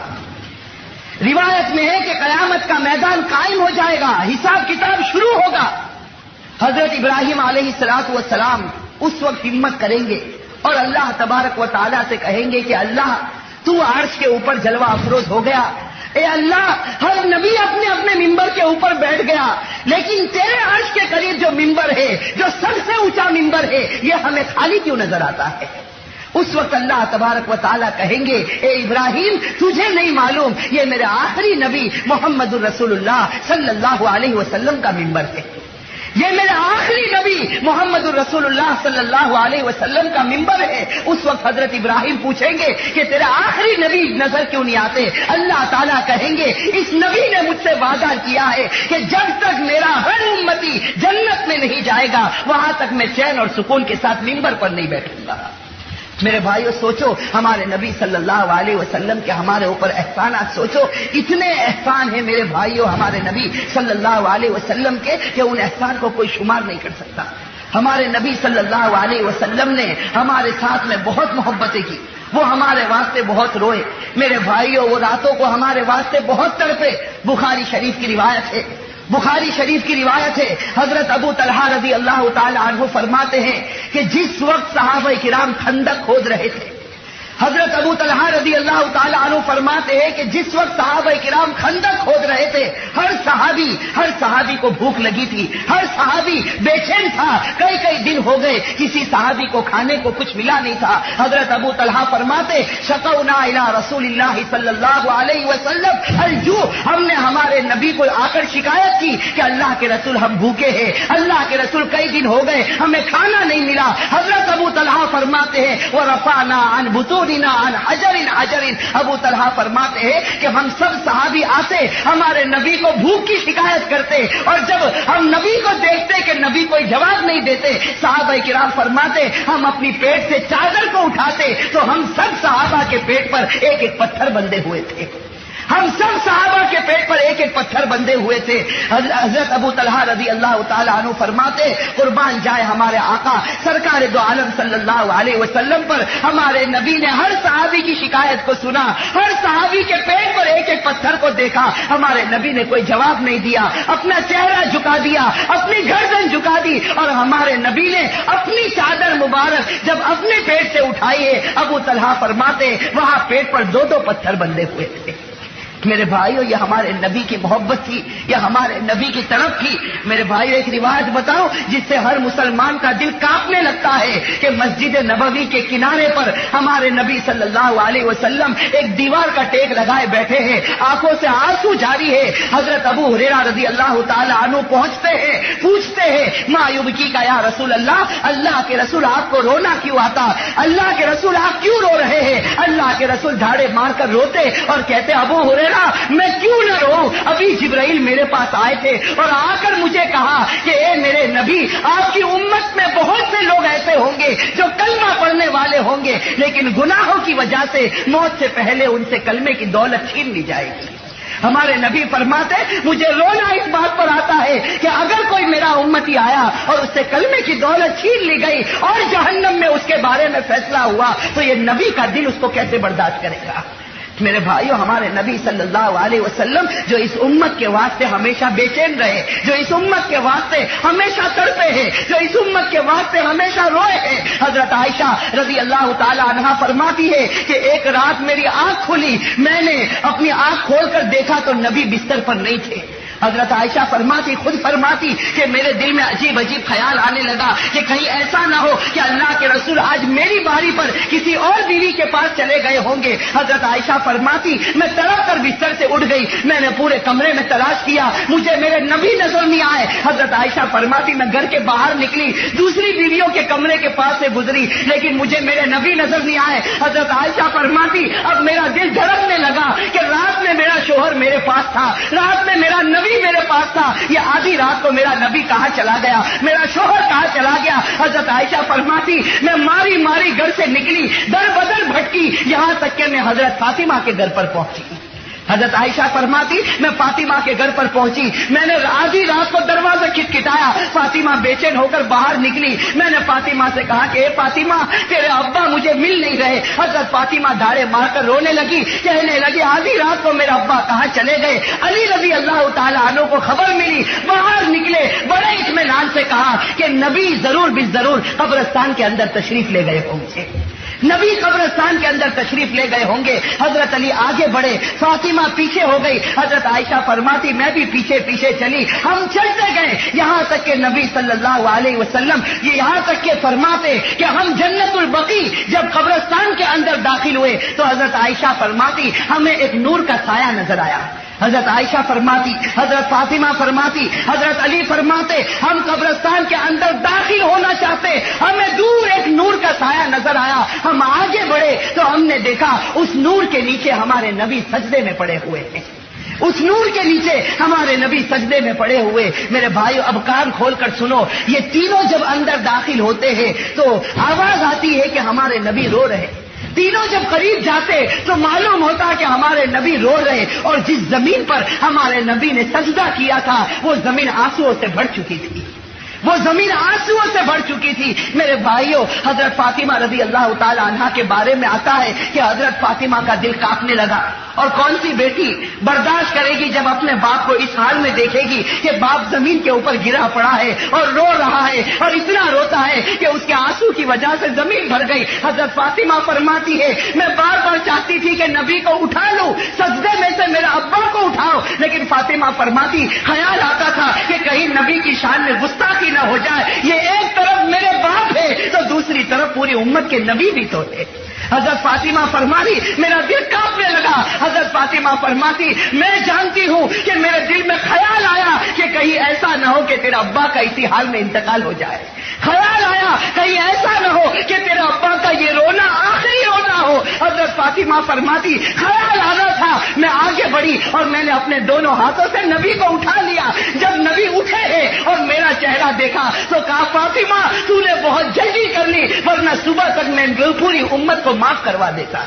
روایت میں ہے کہ قیامت کا میدان قائم ہو جائے گا، حساب کتاب شروع ہوگا۔ حضرت ابراہیم علیہ السلام اس وقت ہمت کریں گے اور اللہ تبارک و تعالیٰ سے کہیں گے کہ اللہ تو عرش کے اوپر جلوہ افروز ہو گیا، اے اللہ ہر نبی اپنے اپنے ممبر کے اوپر بیٹھ گیا، لیکن تیرے عرش کے قریب جو ممبر ہے، جو سب سے اونچا ممبر ہے، یہ ہمیں خالی کیوں نظر آتا ہے؟ اس وقت اللہ تبارک و تعالیٰ کہیں گے اے ابراہیم تجھے نہیں معلوم یہ میرے آخری نبی محمد الرسول اللہ صلی اللہ علیہ وسلم کا ممبر ہے، یہ میرے آخری نبی محمد الرسول اللہ صلی اللہ علیہ وسلم کا ممبر ہے۔ اس وقت حضرت ابراہیم پوچھیں گے کہ تیرے آخری نبی نظر کیوں نہیں آتے؟ اللہ تعالیٰ کہیں گے اس نبی نے مجھ سے وعدہ کیا ہے کہ جب تک میرا ہر امتی جنت میں نہیں جائے گا وہاں تک میں چین اور سکون کے ساتھ ممبر پر نہیں بیٹھوں گا۔ میرے بھائیو سوچو ہمارے نبی صلی اللہ علیہ وسلم کے ہمارے اوپر احسانات، سوچو اتنے احسان ہیں میرے بھائیو ہمارے نبی صلی اللہ علیہ وسلم کے کہ ان احسان کو کوئی شمار نہیں کر سکتا۔ ہمارے نبی صلی اللہ علیہ وسلم نے ہمارے ساتھ میں بہت محبتیں کی، وہ ہمارے واسطے بہت روئے میرے بھائیو، وہ راتوں کو ہمارے واسطے بہت تڑپے۔ بخاری شریف کی روایت ہے، بخاری شریف کی روایت ہے، حضرت ابو طلحہ رضی اللہ تعالی عنہ فرماتے ہیں کہ جس وقت صحابہ کرام خندق کھود رہے تھے، حضرت ابو طلحہ رضی اللہ تعالی عنہ فرماتے ہیں کہ جس وقت صحابہ کرام خندق کھود رہے تھے ہر صحابی کو بھوک لگی تھی، ہر صحابی بے چین تھا، کئی دن ہو گئے کسی صحابی کو کھانے کو کچھ ملا نہیں تھا۔ حضرت ابو طلحہ فرماتے شکونا الی رسول اللہ صلی اللہ علیہ وسلم الجوع، ہم نے ہمارے نبی کو آ کر شکایت کی کہ اللہ کے رسول ہم بھوکے ہیں، اللہ کے رسول کئی دن ہو گئے ہمیں کھانا نہیں ملا۔ حضرت ابو طلحہ فرماتے ہیں ورفعنا عن بطوننا عن حجر، ابو طلحہ فرماتے ہیں کہ ہم سب صحابی آتے ہمارے نبی کو بھوک کی شکایت کرتے، اور جب ہم نبی کو دیکھتے کہ نبی کوئی جواب نہیں دیتے، صحابہ کرام فرماتے ہم اپنی پیٹ سے چادر کو اٹھاتے تو ہم سب صحابہ کے پیٹ پر ایک ایک پتھر بندھے ہوئے تھے۔ ہم سب صحابہ کے پیٹ پر ایک ایک پتھر بندھے ہوئے تھے. حضرت ابو طلحہ رضی اللہ تعالیٰ عنہ فرماتے قربان جائے ہمارے آقا سرکار دو عالم صلی اللہ علیہ وسلم پر ہمارے نبی نے ہر صحابی کی شکایت کو سنا, ہر صحابی کے پیٹ پر ایک ایک پتھر کو دیکھا. ہمارے نبی نے کوئی جواب نہیں دیا, اپنا چہرہ جھکا دیا, اپنی گردن جھکا دی, اور ہمارے نبی نے اپنی چادر مبارک جب اپنے پیٹ سے اٹھائی ہے, ابو طلحہ فرماتے وہاں پیٹ پر 2 پتھر بندھے ہوئے تھے. میرے بھائیو یہ ہمارے نبی کی محبت تھی, یہ ہمارے نبی کی طرف تھی. میرے بھائی ایک روایت بتاؤ جس سے ہر مسلمان کا دل کانپنے لگتا ہے کہ مسجد نبوی کے کنارے پر ہمارے نبی صلی اللہ علیہ وسلم ایک دیوار کا ٹیک لگائے بیٹھے ہیں, آنکھوں سے آنسو جاری ہے. حضرت ابو ہریرہ رضی اللہ تعالی عنہ پہنچتے ہیں, پوچھتے ہیں ما یبکی کا یا رسول اللہ, اللہ کے رسول آپ کو رونا کیوں آتا, اللہ کے رسول آپ کیوں رو رہے ہیں. اللہ کے رسول دھاڑے مار کر روتے اور کہتے ابو ہریرہ میں کیوں نہ رو, ابھی جبرائیل میرے پاس آئے تھے اور آ کر مجھے کہا کہ اے میرے نبی آپ کی امت میں بہت سے لوگ ایسے ہوں گے جو کلمہ پڑھنے والے ہوں گے, لیکن گناہوں کی وجہ سے موت سے پہلے ان سے کلمے کی دولت چھین لی جائے گی. ہمارے نبی فرماتے مجھے رونا اس بات پر آتا ہے کہ اگر کوئی میرا امتی آیا اور اس سے کلمے کی دولت چھین لی گئی اور جہنم میں اس کے بارے میں فیصلہ ہوا تو یہ نبی کا دل اس کو کیسے برداشت کرے گا. میرے بھائیو ہمارے نبی صلی اللہ علیہ وسلم جو اس امت کے واسطے ہمیشہ بے چین رہے, جو اس امت کے واسطے ہمیشہ تڑپے ہیں, جو اس امت کے واسطے ہمیشہ روئے ہیں. حضرت عائشہ رضی اللہ تعالی عنہا فرماتی ہے کہ ایک رات میری آنکھ کھلی, میں نے اپنی آنکھ کھول کر دیکھا تو نبی بستر پر نہیں تھے. حضرت عائشہ فرماتی خود فرماتی کہ میرے دل میں عجیب عجیب خیال آنے لگا کہ کہیں ایسا نہ ہو کہ اللہ کے رسول آج میری باری پر کسی اور بیوی کے پاس چلے گئے ہوں گے. حضرت عائشہ فرماتی میں تڑپ کر بستر سے اٹھ گئی, میں نے پورے کمرے میں تلاش کیا, مجھے میرے نبی نظر نہیں آئے. حضرت عائشہ فرماتی میں گھر کے باہر نکلی, دوسری بیویوں کے کمرے کے پاس سے گزری, لیکن مجھے میرے نبی نظر نہیں آئے. حضرت عائشہ فرماتی اب میرا دل دھڑکنے لگا کہ رات میں میرا شوہر میرے پاس تھا, رات میں میرا نبی میرے پاس تھا, یہ آدھی رات کو میرا نبی کہاں چلا گیا, میرا شوہر کہاں چلا گیا. حضرت عائشہ فرماتی میں ماری ماری گھر سے نکلی, در بدر بھٹکی, یہاں تک کہ میں حضرت فاطمہ کے گھر پر پہنچی. حضرت عائشہ فرماتی میں فاطمہ کے گھر پر پہنچی, میں نے آدھی رات کو دروازہ کھٹکھٹایا, فاطمہ بے چین ہو کر باہر نکلی. میں نے فاطمہ سے کہا کہ اے فاطمہ تیرے ابا مجھے مل نہیں رہے. حضرت فاطمہ دھاڑے مار کر رونے لگی, کہنے لگی آدھی رات کو میرا ابا کہاں چلے گئے. علی رضی اللہ تعالی عنہ کو خبر ملی, باہر نکلے, بڑے اطمینان سے کہا کہ نبی ضرور بالضرور قبرستان کے اندر تشریف لے گئے ہوں گے, نبی قبرستان کے اندر تشریف لے گئے ہوں گے. حضرت علی آگے بڑھے, فاطمہ پیچھے ہو گئی. حضرت عائشہ فرماتی میں بھی پیچھے پیچھے چلی, ہم چلتے گئے یہاں تک کہ نبی صلی اللہ علیہ وسلم یہ یہاں تک کہ فرماتے کہ ہم جنت البقیع جب قبرستان کے اندر داخل ہوئے تو حضرت عائشہ فرماتی ہمیں ایک نور کا سایہ نظر آیا. حضرت عائشہ فرماتی, حضرت فاطمہ فرماتی, حضرت علی فرماتے ہم قبرستان کے اندر داخل ہونا چاہتے, ہمیں دور ایک نور کا سایہ نظر آیا. ہم آگے بڑھے تو ہم نے دیکھا اس نور کے نیچے ہمارے نبی سجدے میں پڑے ہوئے ہیں, اس نور کے نیچے ہمارے نبی سجدے میں پڑے ہوئے. میرے بھائیو اب کان کھول کر سنو, یہ تینوں جب اندر داخل ہوتے ہیں تو آواز آتی ہے کہ ہمارے نبی رو رہے. تینوں جب قریب جاتے تو معلوم ہوتا کہ ہمارے نبی رو رہے, اور جس زمین پر ہمارے نبی نے سجدہ کیا تھا وہ زمین آنسوؤں سے بھر چکی تھی, وہ زمین آنسوؤں سے بھر چکی تھی. میرے بھائیوں حضرت فاطمہ رضی اللہ تعالی عنہا کے بارے میں آتا ہے کہ حضرت فاطمہ کا دل کانپنے لگا, اور کون سی بیٹی برداشت کرے گی جب اپنے باپ کو اس حال میں دیکھے گی کہ باپ زمین کے اوپر گرا پڑا ہے اور رو رہا ہے, اور اتنا روتا ہے کہ اس کے آنسو کی وجہ سے زمین بھر گئی. حضرت فاطمہ فرماتی ہے میں بار بار چاہتی تھی کہ نبی کو اٹھا لوں, سجدے میں سے میرے ابا کو اٹھاؤ, لیکن فاطمہ فرماتی خیال آتا تھا کہ کہیں نبی کی شان میں گستاخی نہ ہو جائے, یہ ایک طرف میرے باپ ہے تو دوسری طرف پوری امت کے نبی بھی تو تھے. حضرت فاطمہ فرماتی میرا دل کانپنے لگا. حضرت فاطمہ فرماتی میں جانتی ہوں کہ میرے دل میں خیال آیا کہ کہیں ایسا نہ ہو کہ تیرا ابا کا اسی حال میں انتقال ہو جائے, خیال آیا کہیں ایسا نہ ہو کہ تیرا ابا کا یہ رونا آخری رونا ہو. حضرت فاطمہ فرماتی خیال آنا تھا, میں آگے بڑھی اور میں نے اپنے دونوں ہاتھوں سے نبی کو اٹھا لیا. جب نبی اٹھے ہیں اور میرا چہرہ دیکھا تو کہا فاطمہ تو نے بہت جلدی کر لی, ورنہ صبح تک میں پوری امت کو معاف کروا دیتا.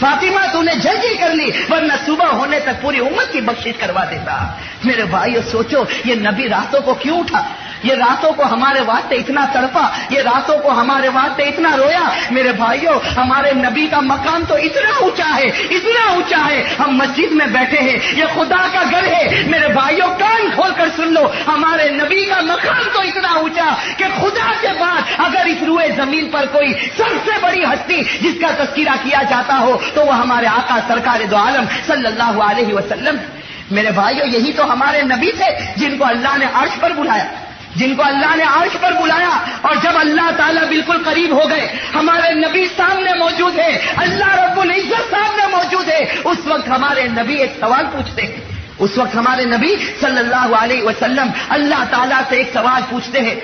فاطمہ تو نے جلدی کر لی ورنہ صبح ہونے تک پوری امت کی بخشش کروا دیتا. میرے بھائیو سوچو یہ نبی راتوں کو کیوں اٹھا, یہ راتوں کو ہمارے واسطے اتنا تڑپا, یہ راتوں کو ہمارے واسطے اتنا رویا. میرے بھائیو ہمارے نبی کا مقام تو اتنا اونچا ہے, اتنا اونچا ہے. ہم مسجد میں بیٹھے ہیں, یہ خدا کا گھر ہے. میرے بھائیو کان کھول کر سن لو, ہمارے نبی کا مقام تو اتنا اونچا کہ خدا کے بعد اگر اس روئے زمین پر کوئی سب سے بڑی ہستی جس کا تذکرہ کیا جاتا ہو تو وہ ہمارے آقا سرکار دو عالم صلی اللہ علیہ وسلم. میرے بھائیو یہی تو ہمارے نبی تھے جن کو اللہ نے عرش پر بلایا, جن کو اللہ نے عرش پر بلایا. اور جب اللہ تعالیٰ بالکل قریب ہو گئے, ہمارے نبی سامنے موجود ہے, اللہ رب العزت سامنے موجود ہے, اس وقت ہمارے نبی ایک سوال پوچھتے ہیں. اس وقت ہمارے نبی صلی اللہ علیہ وسلم اللہ تعالیٰ سے ایک سوال پوچھتے ہیں.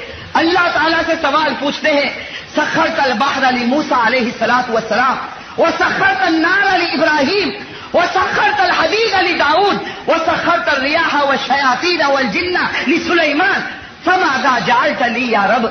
اللہ تعالیٰ سے سوال پوچھتے ہیں, سخرت البحر لموسیٰ علیہ الصلاۃ والسلام وسخرت النار لابراہیم وسخرت الحديد لداود وسخرت الرياح والشياطين والجن لسليمان فماذا جعلت لي يا رب.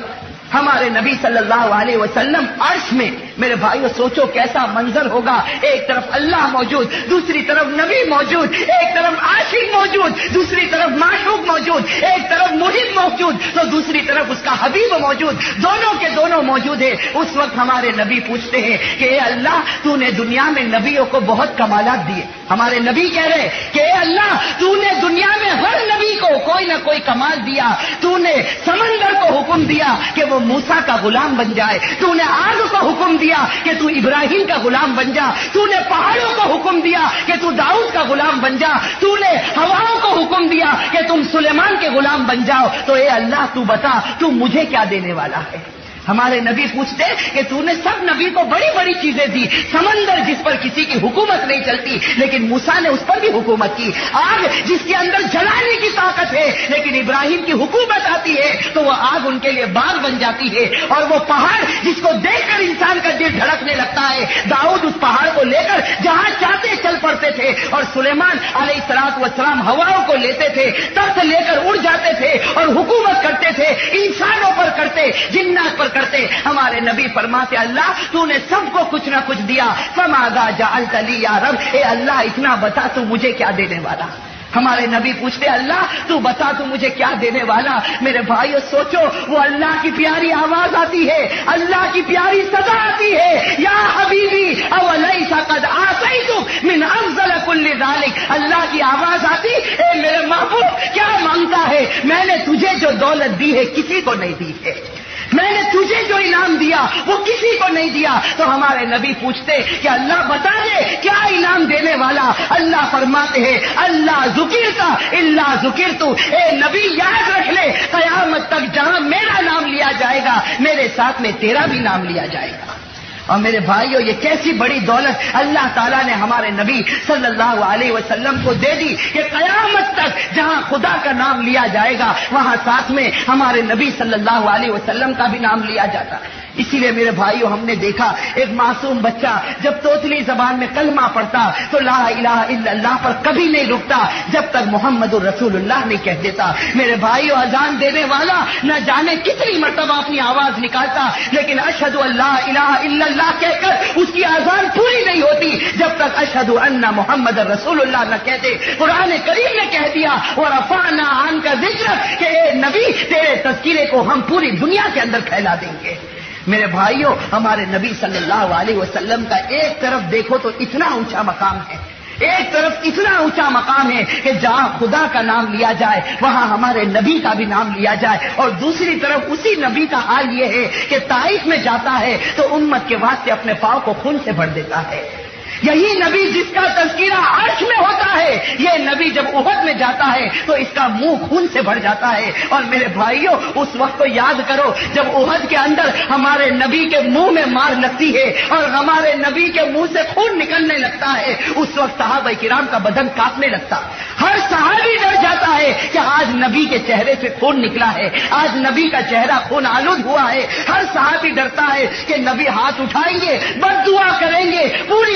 ہمارے نبی صلی اللہ علیہ وسلم عرش میں. میرے بھائیو سوچو کیسا منظر ہوگا, ایک طرف اللہ موجود, دوسری طرف نبی موجود, ایک طرف عاشق موجود, دوسری طرف معشوق موجود, ایک طرف محب موجود تو دوسری طرف اس کا حبیب موجود, دونوں کے دونوں موجود ہے. اس وقت ہمارے نبی پوچھتے ہیں کہ اے اللہ تو نے دنیا میں نبیوں کو بہت کمالات دیے. ہمارے نبی کہہ رہے کہ اے اللہ تو نے دنیا میں ہر نبی کو کوئی نہ کوئی کمال دیا. تو نے سمندر کو حکم دیا کہ وہ موسیٰ کا غلام بن جائے, تو نے آگ کو حکم دیا کہ تو ابراہیم کا غلام بن جا, تو نے پہاڑوں کو حکم دیا کہ تو داؤد کا غلام بن جا, تو نے ہواؤں کو حکم دیا کہ تم سلیمان کے غلام بن جاؤ. تو اے اللہ تو بتا تو مجھے کیا دینے والا ہے. ہمارے نبی پوچھتے کہ تو نے سب نبی کو بڑی بڑی چیزیں دی, سمندر جس پر کسی کی حکومت نہیں چلتی لیکن موسیٰ نے اس پر بھی حکومت کی, آگ جس کے اندر جلانے کی طاقت ہے لیکن ابراہیم کی حکومت آتی ہے تو وہ آگ ان کے لیے باغ بن جاتی ہے, اور وہ پہاڑ جس کو دیکھ کر انسان کا دل دھڑکنے لگتا ہے, داؤد اس پہاڑ کو لے کر جہاں چاہتے چل پڑتے تھے, اور سلیمان علیہ الصلوۃ والسلام ہواؤں کو لیتے تھے, تخت لے کر اڑ جاتے تھے اور حکومت کرتے تھے, انسانوں پر کرتے, جنات پر کرتے. ہمارے نبی فرماتے اللہ تو نے سب کو کچھ نہ کچھ دیا. فماذا جعلت لی یا رب, اے اللہ اتنا بتا تو مجھے کیا دینے والا. ہمارے نبی پوچھتے اللہ تو بتا تو مجھے کیا دینے والا. میرے بھائیو سوچو وہ اللہ کی پیاری آواز آتی ہے, اللہ کی پیاری صدا آتی ہے, یا حبیبی اولیس قد آتیتک من افضل کل ذلک. اللہ کی آواز آتی, اے میرے محبوب کیا مانگتا ہے, میں نے تجھے جو دولت دی ہے کسی کو نہیں دی ہے, میں نے تجھے جو انعام دیا وہ کسی کو نہیں دیا. تو ہمارے نبی پوچھتے کہ اللہ بتا دے کیا انعام دینے والا. اللہ فرماتے ہیں اللہ ذکرتا الا ذکرتو, اے نبی یاد رکھ لے قیامت تک جہاں میرا نام لیا جائے گا میرے ساتھ میں تیرا بھی نام لیا جائے گا. اور میرے بھائیو یہ کیسی بڑی دولت اللہ تعالیٰ نے ہمارے نبی صلی اللہ علیہ وسلم کو دے دی کہ قیامت تک جہاں خدا کا نام لیا جائے گا وہاں ساتھ میں ہمارے نبی صلی اللہ علیہ وسلم کا بھی نام لیا جاتا. اسی لیے میرے بھائیو ہم نے دیکھا ایک معصوم بچہ جب توتلی زبان میں کلمہ پڑھتا تو لا الہ الا اللہ پر کبھی نہیں رکتا جب تک محمد الرسول اللہ نہیں کہہ دیتا. میرے بھائیو اذان دینے والا نہ جانے کتنی مرتبہ اپنی آواز نکالتا لیکن اشہد ان لا الہ الا اللہ کہہ کر اس کی اذان پوری نہیں ہوتی جب تک اشہد ان محمد الرسول اللہ نہ کہتے. قرآن کریم نے کہہ دیا ورفعنا عنک ذکرک کہ اے نبی تیرے تذکرے کو ہم پوری دنیا کے اندر پھیلا دیں گے. میرے بھائیوں ہمارے نبی صلی اللہ علیہ وسلم کا ایک طرف دیکھو تو اتنا اونچا مقام ہے, ایک طرف اتنا اونچا مقام ہے کہ جہاں خدا کا نام لیا جائے وہاں ہمارے نبی کا بھی نام لیا جائے, اور دوسری طرف اسی نبی کا حال یہ ہے کہ طائف میں جاتا ہے تو امت کے واسطے اپنے پاؤں کو خون سے بھر دیتا ہے. یہی نبی جس کا تذکرہ عرش میں ہوتا ہے, یہ نبی جب احد میں جاتا ہے تو اس کا منہ خون سے بھر جاتا ہے. اور میرے بھائیوں اس وقت کو یاد کرو جب احد کے اندر ہمارے نبی کے منہ میں مار لگتی ہے اور ہمارے نبی کے منہ سے خون نکلنے لگتا ہے, اس وقت صحابہ کرام کا بدن کانپنے لگتا. ہر صحابی ڈر جاتا ہے کہ آج نبی کے چہرے سے خون نکلا ہے, آج نبی کا چہرہ خون آلود ہوا ہے. ہر صحابی ڈرتا ہے کہ نبی ہاتھ اٹھائیں گے, بد دعا کریں گے, پوری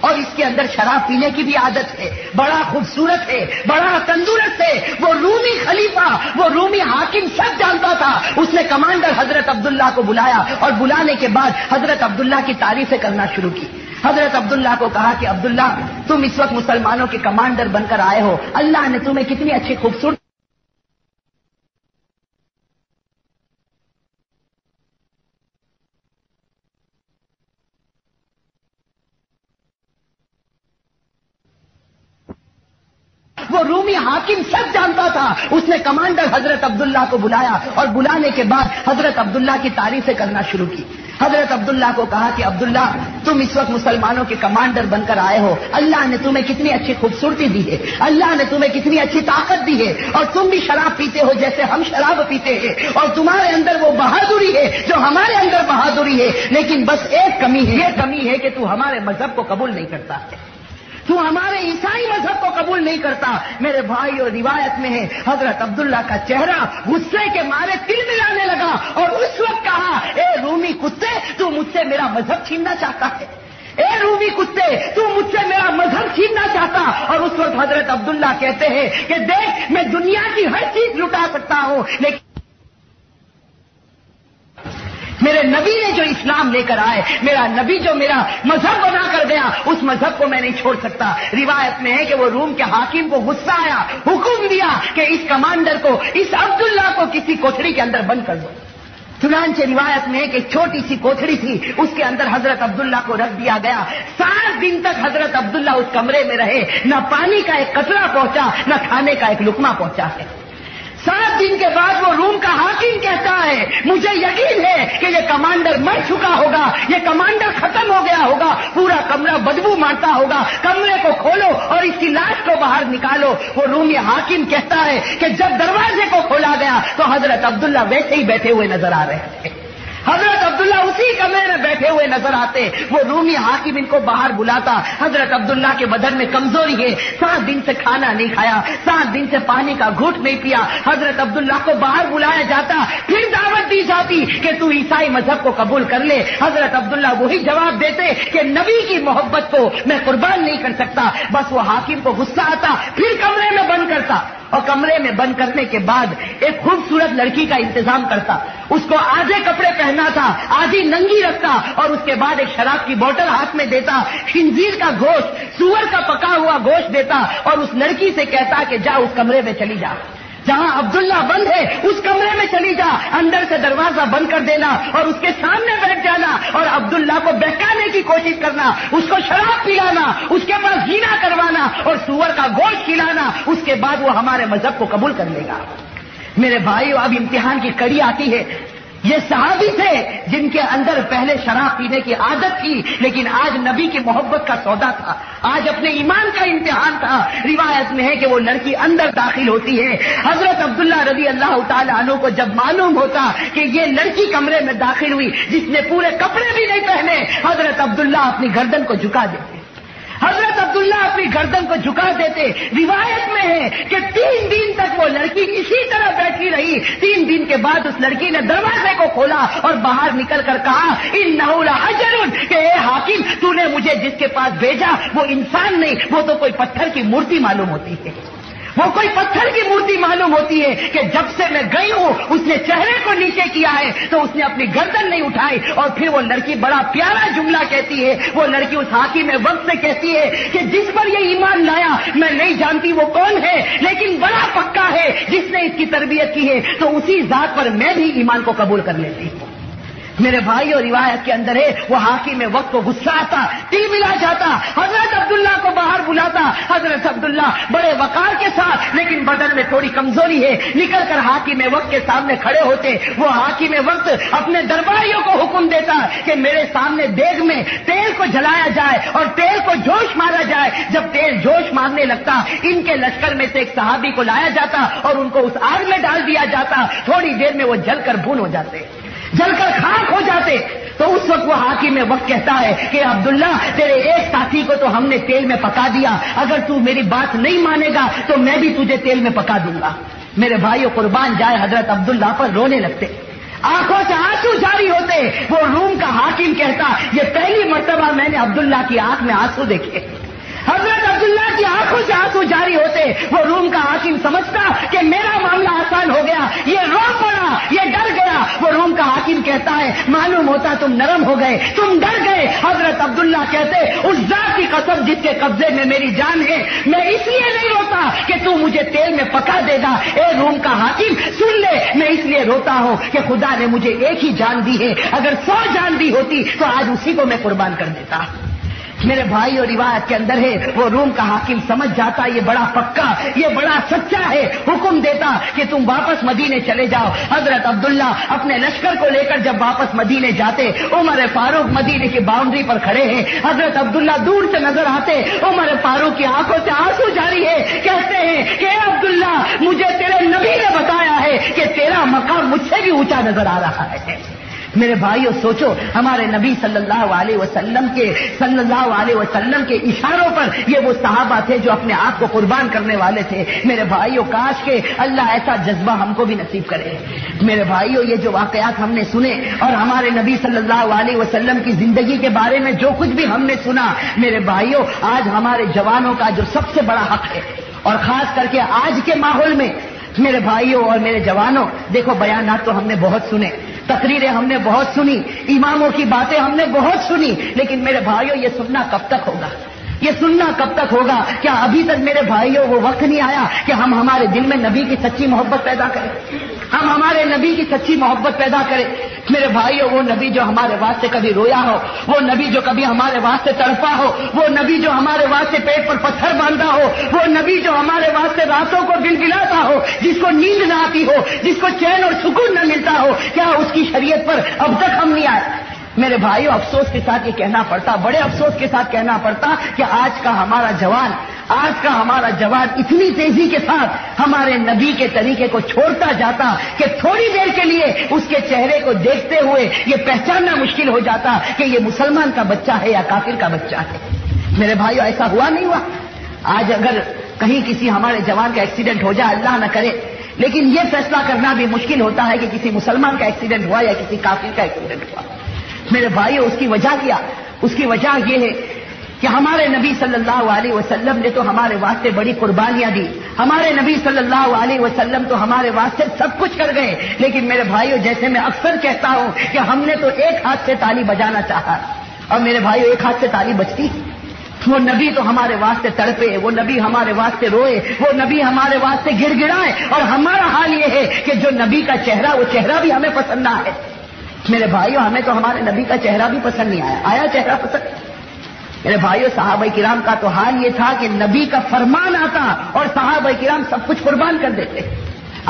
اور اس کے اندر شراب پینے کی بھی عادت ہے، بڑا خوبصورت ہے، بڑا تندرست ہے. وہ رومی خلیفہ، وہ رومی حاکم سب جانتا تھا. اس نے کمانڈر حضرت عبداللہ کو بلایا اور بلانے کے بعد حضرت عبداللہ کی تعریفیں کرنا شروع کی. حضرت عبداللہ کو کہا کہ عبداللہ تم اس وقت مسلمانوں کے کمانڈر بن کر آئے ہو، اللہ نے تمہیں کتنی اچھی خوبصورت وہ رومی حاکم سب جانتا تھا. اس نے کمانڈر حضرت عبداللہ کو بلایا اور بلانے کے بعد حضرت عبداللہ کی تعریفیں کرنا شروع کی. حضرت عبداللہ کو کہا کہ عبداللہ تم اس وقت مسلمانوں کے کمانڈر بن کر آئے ہو، اللہ نے تمہیں کتنی اچھی خوبصورتی دی ہے، اللہ نے تمہیں کتنی اچھی طاقت دی ہے، اور تم بھی شراب پیتے ہو جیسے ہم شراب پیتے ہیں، اور تمہارے اندر وہ بہادری ہے جو ہمارے اندر بہادری ہے. لیکن بس ایک کمی ہے، یہ کمی ہے کہ تو ہمارے مذہب کو قبول نہیں کرتا، تو ہمارے عیسائی مذہب کو قبول نہیں کرتا. میرے بھائی اور روایت میں ہے حضرت عبداللہ کا چہرہ غصے کے مارے تلملانے لگا اور اس وقت کہا اے رومی کتے تو مجھ سے میرا مذہب چھیننا چاہتا ہے، اے رومی کتے تو مجھ سے میرا مذہب چھیننا چاہتا. اور اس وقت حضرت عبداللہ کہتے ہیں کہ دیکھ میں دنیا کی ہر چیز لٹا سکتا ہوں لیکن میرے نبی نے جو اسلام لے کر آئے، میرا نبی جو میرا مذہب بنا کر گیا، اس مذہب کو میں نہیں چھوڑ سکتا. روایت میں ہے کہ وہ روم کے حاکم کو غصہ آیا، حکم دیا کہ اس کمانڈر کو، اس عبداللہ کو کسی کوٹھڑی کے اندر بند کر دو. چنانچہ روایت میں ہے کہ چھوٹی سی کوٹھڑی تھی، اس کے اندر حضرت عبداللہ کو رکھ دیا گیا. 7 دن تک حضرت عبداللہ اس کمرے میں رہے، نہ پانی کا ایک قطرہ پہنچا، نہ کھانے کا ایک لقمہ پہنچا ہے. 7 دن کے بعد وہ روم کا حاکم کہتا ہے مجھے یقین ہے کہ یہ کمانڈر مر چکا ہوگا، یہ کمانڈر ختم ہو گیا ہوگا، پورا کمرہ بدبو مارتا ہوگا، کمرے کو کھولو اور اس کی لاش کو باہر نکالو. وہ رومی حاکم کہتا ہے کہ جب دروازے کو کھولا گیا تو حضرت عبداللہ ویسے ہی بیٹھے ہوئے نظر آ رہے تھے. حضرت عبداللہ اسی کمرے میں بیٹھے ہوئے نظر آتے. وہ رومی حاکم ان کو باہر بلاتا. حضرت عبداللہ کے بدن میں کمزوری ہے، 7 دن سے کھانا نہیں کھایا، 7 دن سے پانی کا گھونٹ نہیں پیا. حضرت عبداللہ کو باہر بلایا جاتا، پھر دعوت دی جاتی کہ تو عیسائی مذہب کو قبول کر لے. حضرت عبداللہ وہی جواب دیتے کہ نبی کی محبت کو میں قربان نہیں کر سکتا. بس وہ حاکم کو غصہ آتا، پھر کمرے میں بند کرتا اور کمرے میں بند کرنے کے بعد ایک خوبصورت لڑکی کا انتظام کرتا. اس کو آدھے کپڑے پہنا تھا، آدھی ننگی رکھتا اور اس کے بعد ایک شراب کی بوتل ہاتھ میں دیتا، خنزیر کا گوشت، سور کا پکا ہوا گوشت دیتا اور اس لڑکی سے کہتا کہ جا اس کمرے میں چلی جا، جہاں عبداللہ بند ہے اس کمرے میں چلی جا، اندر سے دروازہ بند کر دینا اور اس کے سامنے بیٹھ جانا اور عبداللہ کو بہکانے کی کوشش کرنا، اس کو شراب پلانا، اس کے پاس زنا کروانا اور سور کا گوشت کھلانا. اس کے بعد وہ ہمارے مذہب کو قبول کر لے گا. میرے بھائیو اب امتحان کی کڑی آتی ہے. یہ صحابی تھے جن کے اندر پہلے شراب پینے کی عادت تھی، لیکن آج نبی کی محبت کا سودا تھا، آج اپنے ایمان کا امتحان تھا. روایت میں ہے کہ وہ لڑکی اندر داخل ہوتی ہے. حضرت عبداللہ رضی اللہ تعالی عنہ کو جب معلوم ہوتا کہ یہ لڑکی کمرے میں داخل ہوئی جس نے پورے کپڑے بھی نہیں پہنے، حضرت عبداللہ اپنی گردن کو جھکا دیتے. حضرت عبداللہ اپنی گردن کو جھکا دیتے. روایت میں ہے کہ 3 دن تک وہ لڑکی اسی طرح بیٹھی رہی. 3 دن کے بعد اس لڑکی نے دروازے کو کھولا اور باہر نکل کر کہا انہ لحجر، کہ اے حاکم تو نے مجھے جس کے پاس بھیجا وہ انسان نہیں، وہ تو کوئی پتھر کی مورتی معلوم ہوتی ہے، وہ کوئی پتھر کی مورتی معلوم ہوتی ہے کہ جب سے میں گئی ہوں اس نے چہرے کو نیچے کیا ہے تو اس نے اپنی گردن نہیں اٹھائی. اور پھر وہ لڑکی بڑا پیارا جملہ کہتی ہے. وہ لڑکی اس حاکم وقت سے کہتی ہے کہ جس پر یہ ایمان لایا میں نہیں جانتی وہ کون ہے، لیکن بڑا پکا ہے جس نے اس کی تربیت کی ہے تو اسی ذات پر میں بھی ایمان کو قبول کر لیتی ہوں. میرے بھائی اور روایت کے اندر ہے وہ حاکم وقت کو غصہ آتا، تل ملا جاتا، حضرت عبداللہ کو باہر بلاتا. حضرت عبداللہ بڑے وقار کے ساتھ لیکن بدن میں تھوڑی کمزوری ہے نکل کر حاکم وقت کے سامنے کھڑے ہوتے. وہ حاکم وقت اپنے درباریوں کو حکم دیتا کہ میرے سامنے دیگ میں تیل کو جلایا جائے اور تیل کو جوش مارا جائے. جب تیل جوش مارنے لگتا ان کے لشکر میں سے ایک صحابی کو لایا جاتا اور ان کو اس آگ میں ڈال دیا جاتا. تھوڑی دیر میں وہ جل کر بھون ہو جاتے، جل کر خاک ہو جاتے. تو اس وقت وہ حاکم وقت کہتا ہے کہ عبداللہ تیرے ایک ساتھی کو تو ہم نے تیل میں پکا دیا، اگر تو میری بات نہیں مانے گا تو میں بھی تجھے تیل میں پکا دوں گا. میرے بھائیو قربان جائے حضرت عبداللہ پر رونے لگتے، آنکھوں سے آنسو جاری ہوتے. گئے وہ روم کا حاکم کہتا یہ پہلی مرتبہ میں نے عبداللہ کی آنکھ میں آنسو دیکھے. حضرت عبداللہ کی آنکھوں سے آنسو جاری ہوتے. وہ روم کا حاکم سمجھتا کہ میرا معاملہ آسان ہو گیا, یہ رو پڑا, یہ ڈر گیا. وہ روم کا حاکم کہتا ہے معلوم ہوتا تم نرم ہو گئے, تم ڈر گئے. حضرت عبداللہ کہتے اس ذات کی قسم جس کے قبضے میں میری جان ہے میں اس لیے نہیں روتا کہ تو مجھے تیل میں پکا دے گا. اے روم کا حاکم سن لے, میں اس لیے روتا ہوں کہ خدا نے مجھے ایک ہی جان دی ہے, اگر 100 جان دی ہوتی تو آج اسی کو میں قربان کر دیتا. میرے بھائی اور روایت کے اندر ہے وہ روم کا حاکم سمجھ جاتا یہ بڑا پکا, یہ بڑا سچا ہے, حکم دیتا کہ تم واپس مدینے چلے جاؤ. حضرت عبداللہ اپنے لشکر کو لے کر جب واپس مدینے جاتے, عمر فاروق مدینے کی باؤنڈری پر کھڑے ہیں. حضرت عبداللہ دور سے نظر آتے, عمر فاروق کی آنکھوں سے آنسو جاری ہے. کہتے ہیں کہ اے عبداللہ مجھے تیرے نبی نے بتایا ہے کہ تیرا مقام مجھ سے بھی اونچا نظر آ رہا ہے. میرے بھائیو سوچو ہمارے نبی صلی اللہ علیہ وسلم کے اشاروں پر یہ وہ صحابہ تھے جو اپنے آپ کو قربان کرنے والے تھے. میرے بھائیو کاش کہ اللہ ایسا جذبہ ہم کو بھی نصیب کرے. میرے بھائیو یہ جو واقعات ہم نے سنے اور ہمارے نبی صلی اللہ علیہ وسلم کی زندگی کے بارے میں جو کچھ بھی ہم نے سنا, میرے بھائیو آج ہمارے جوانوں کا جو سب سے بڑا حق ہے, اور خاص کر کے آج کے ماحول میں میرے بھائیوں اور میرے جوانوں, دیکھو بیانات تو ہم نے بہت سنے, تقریریں ہم نے بہت سنی, اماموں کی باتیں ہم نے بہت سنی, لیکن میرے بھائیوں یہ سننا کب تک ہوگا؟ یہ سننا کب تک ہوگا؟ کیا ابھی تک میرے بھائیوں وہ وقت نہیں آیا کہ ہم ہمارے دل میں نبی کی سچی محبت پیدا کریں, ہم ہمارے نبی کی سچی محبت پیدا کریں. میرے بھائیوں وہ نبی جو ہمارے واسطے کبھی رویا ہو, وہ نبی جو کبھی ہمارے واسطے تڑپا ہو, وہ نبی جو ہمارے واسطے پیٹ پر پتھر باندھا ہو, وہ نبی جو ہمارے واسطے راتوں کو گلگلاتا ہو, جس کو نیند نہ آتی ہو, جس کو چین اور سکون نہ ملتا ہو, کیا اس کی شریعت پر اب تک ہم نہیں آئے؟ میرے بھائیوں افسوس کے ساتھ یہ کہنا پڑتا, بڑے افسوس کے ساتھ کہنا پڑتا کہ آج کا ہمارا جوان اتنی تیزی کے ساتھ ہمارے نبی کے طریقے کو چھوڑتا جاتا کہ تھوڑی دیر کے لیے اس کے چہرے کو دیکھتے ہوئے یہ پہچاننا مشکل ہو جاتا کہ یہ مسلمان کا بچہ ہے یا کافر کا بچہ ہے. میرے بھائیوں ایسا ہوا نہیں ہوا؟ آج اگر کہیں کسی ہمارے جوان کا ایکسیڈنٹ ہو جائے, اللہ نہ کرے, لیکن یہ فیصلہ کرنا بھی مشکل ہوتا ہے کہ کسی مسلمان کا ایکسیڈنٹ ہوا یا کسی کافر کا ایکسیڈنٹ ہوا. میرے بھائیوں اس کی وجہ کیا؟ اس کی وجہ یہ ہے کہ ہمارے نبی صلی اللہ علیہ وسلم نے تو ہمارے واسطے بڑی قربانیاں دی. ہمارے نبی صلی اللہ علیہ وسلم تو ہمارے واسطے سب کچھ کر گئے, لیکن میرے بھائیوں جیسے میں اکثر کہتا ہوں کہ ہم نے تو ایک ہاتھ سے تالی بجانا چاہا, اور میرے بھائیوں ایک ہاتھ سے تالی بجتی. وہ نبی تو ہمارے واسطے تڑپے, وہ نبی ہمارے واسطے روئے, وہ نبی ہمارے واسطے گڑ گڑائے, اور ہمارا حال یہ ہے کہ جو نبی کا چہرہ وہ چہرہ بھی ہمیں پسند نہ ہے. میرے بھائیوں ہمیں تو ہمارے نبی کا چہرہ بھی پسند نہیں آیا چہرہ پسند. میرے بھائیوں صحابہ کرام کا تو حال یہ تھا کہ نبی کا فرمان آتا اور صحابہ کرام سب کچھ قربان کر دیتے.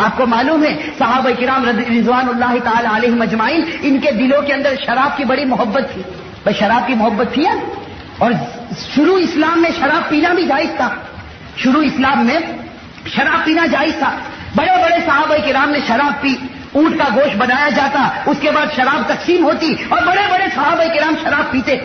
آپ کو معلوم ہے صحابہ کرام رضوان اللہ تعالی علیہم اجمعین, ان کے دلوں کے اندر شراب کی بڑی محبت تھی. بھائی شراب کی محبت تھی, اور شروع اسلام میں شراب پینا بھی جائز تھا. شروع اسلام میں شراب پینا جائز تھا. بڑے بڑے صحابہ کرام نے شراب پی, اونٹ کا گوشت بنایا جاتا, اس کے بعد شراب تقسیم ہوتی, اور بڑے بڑے صحابہ کرام شراب پیتے.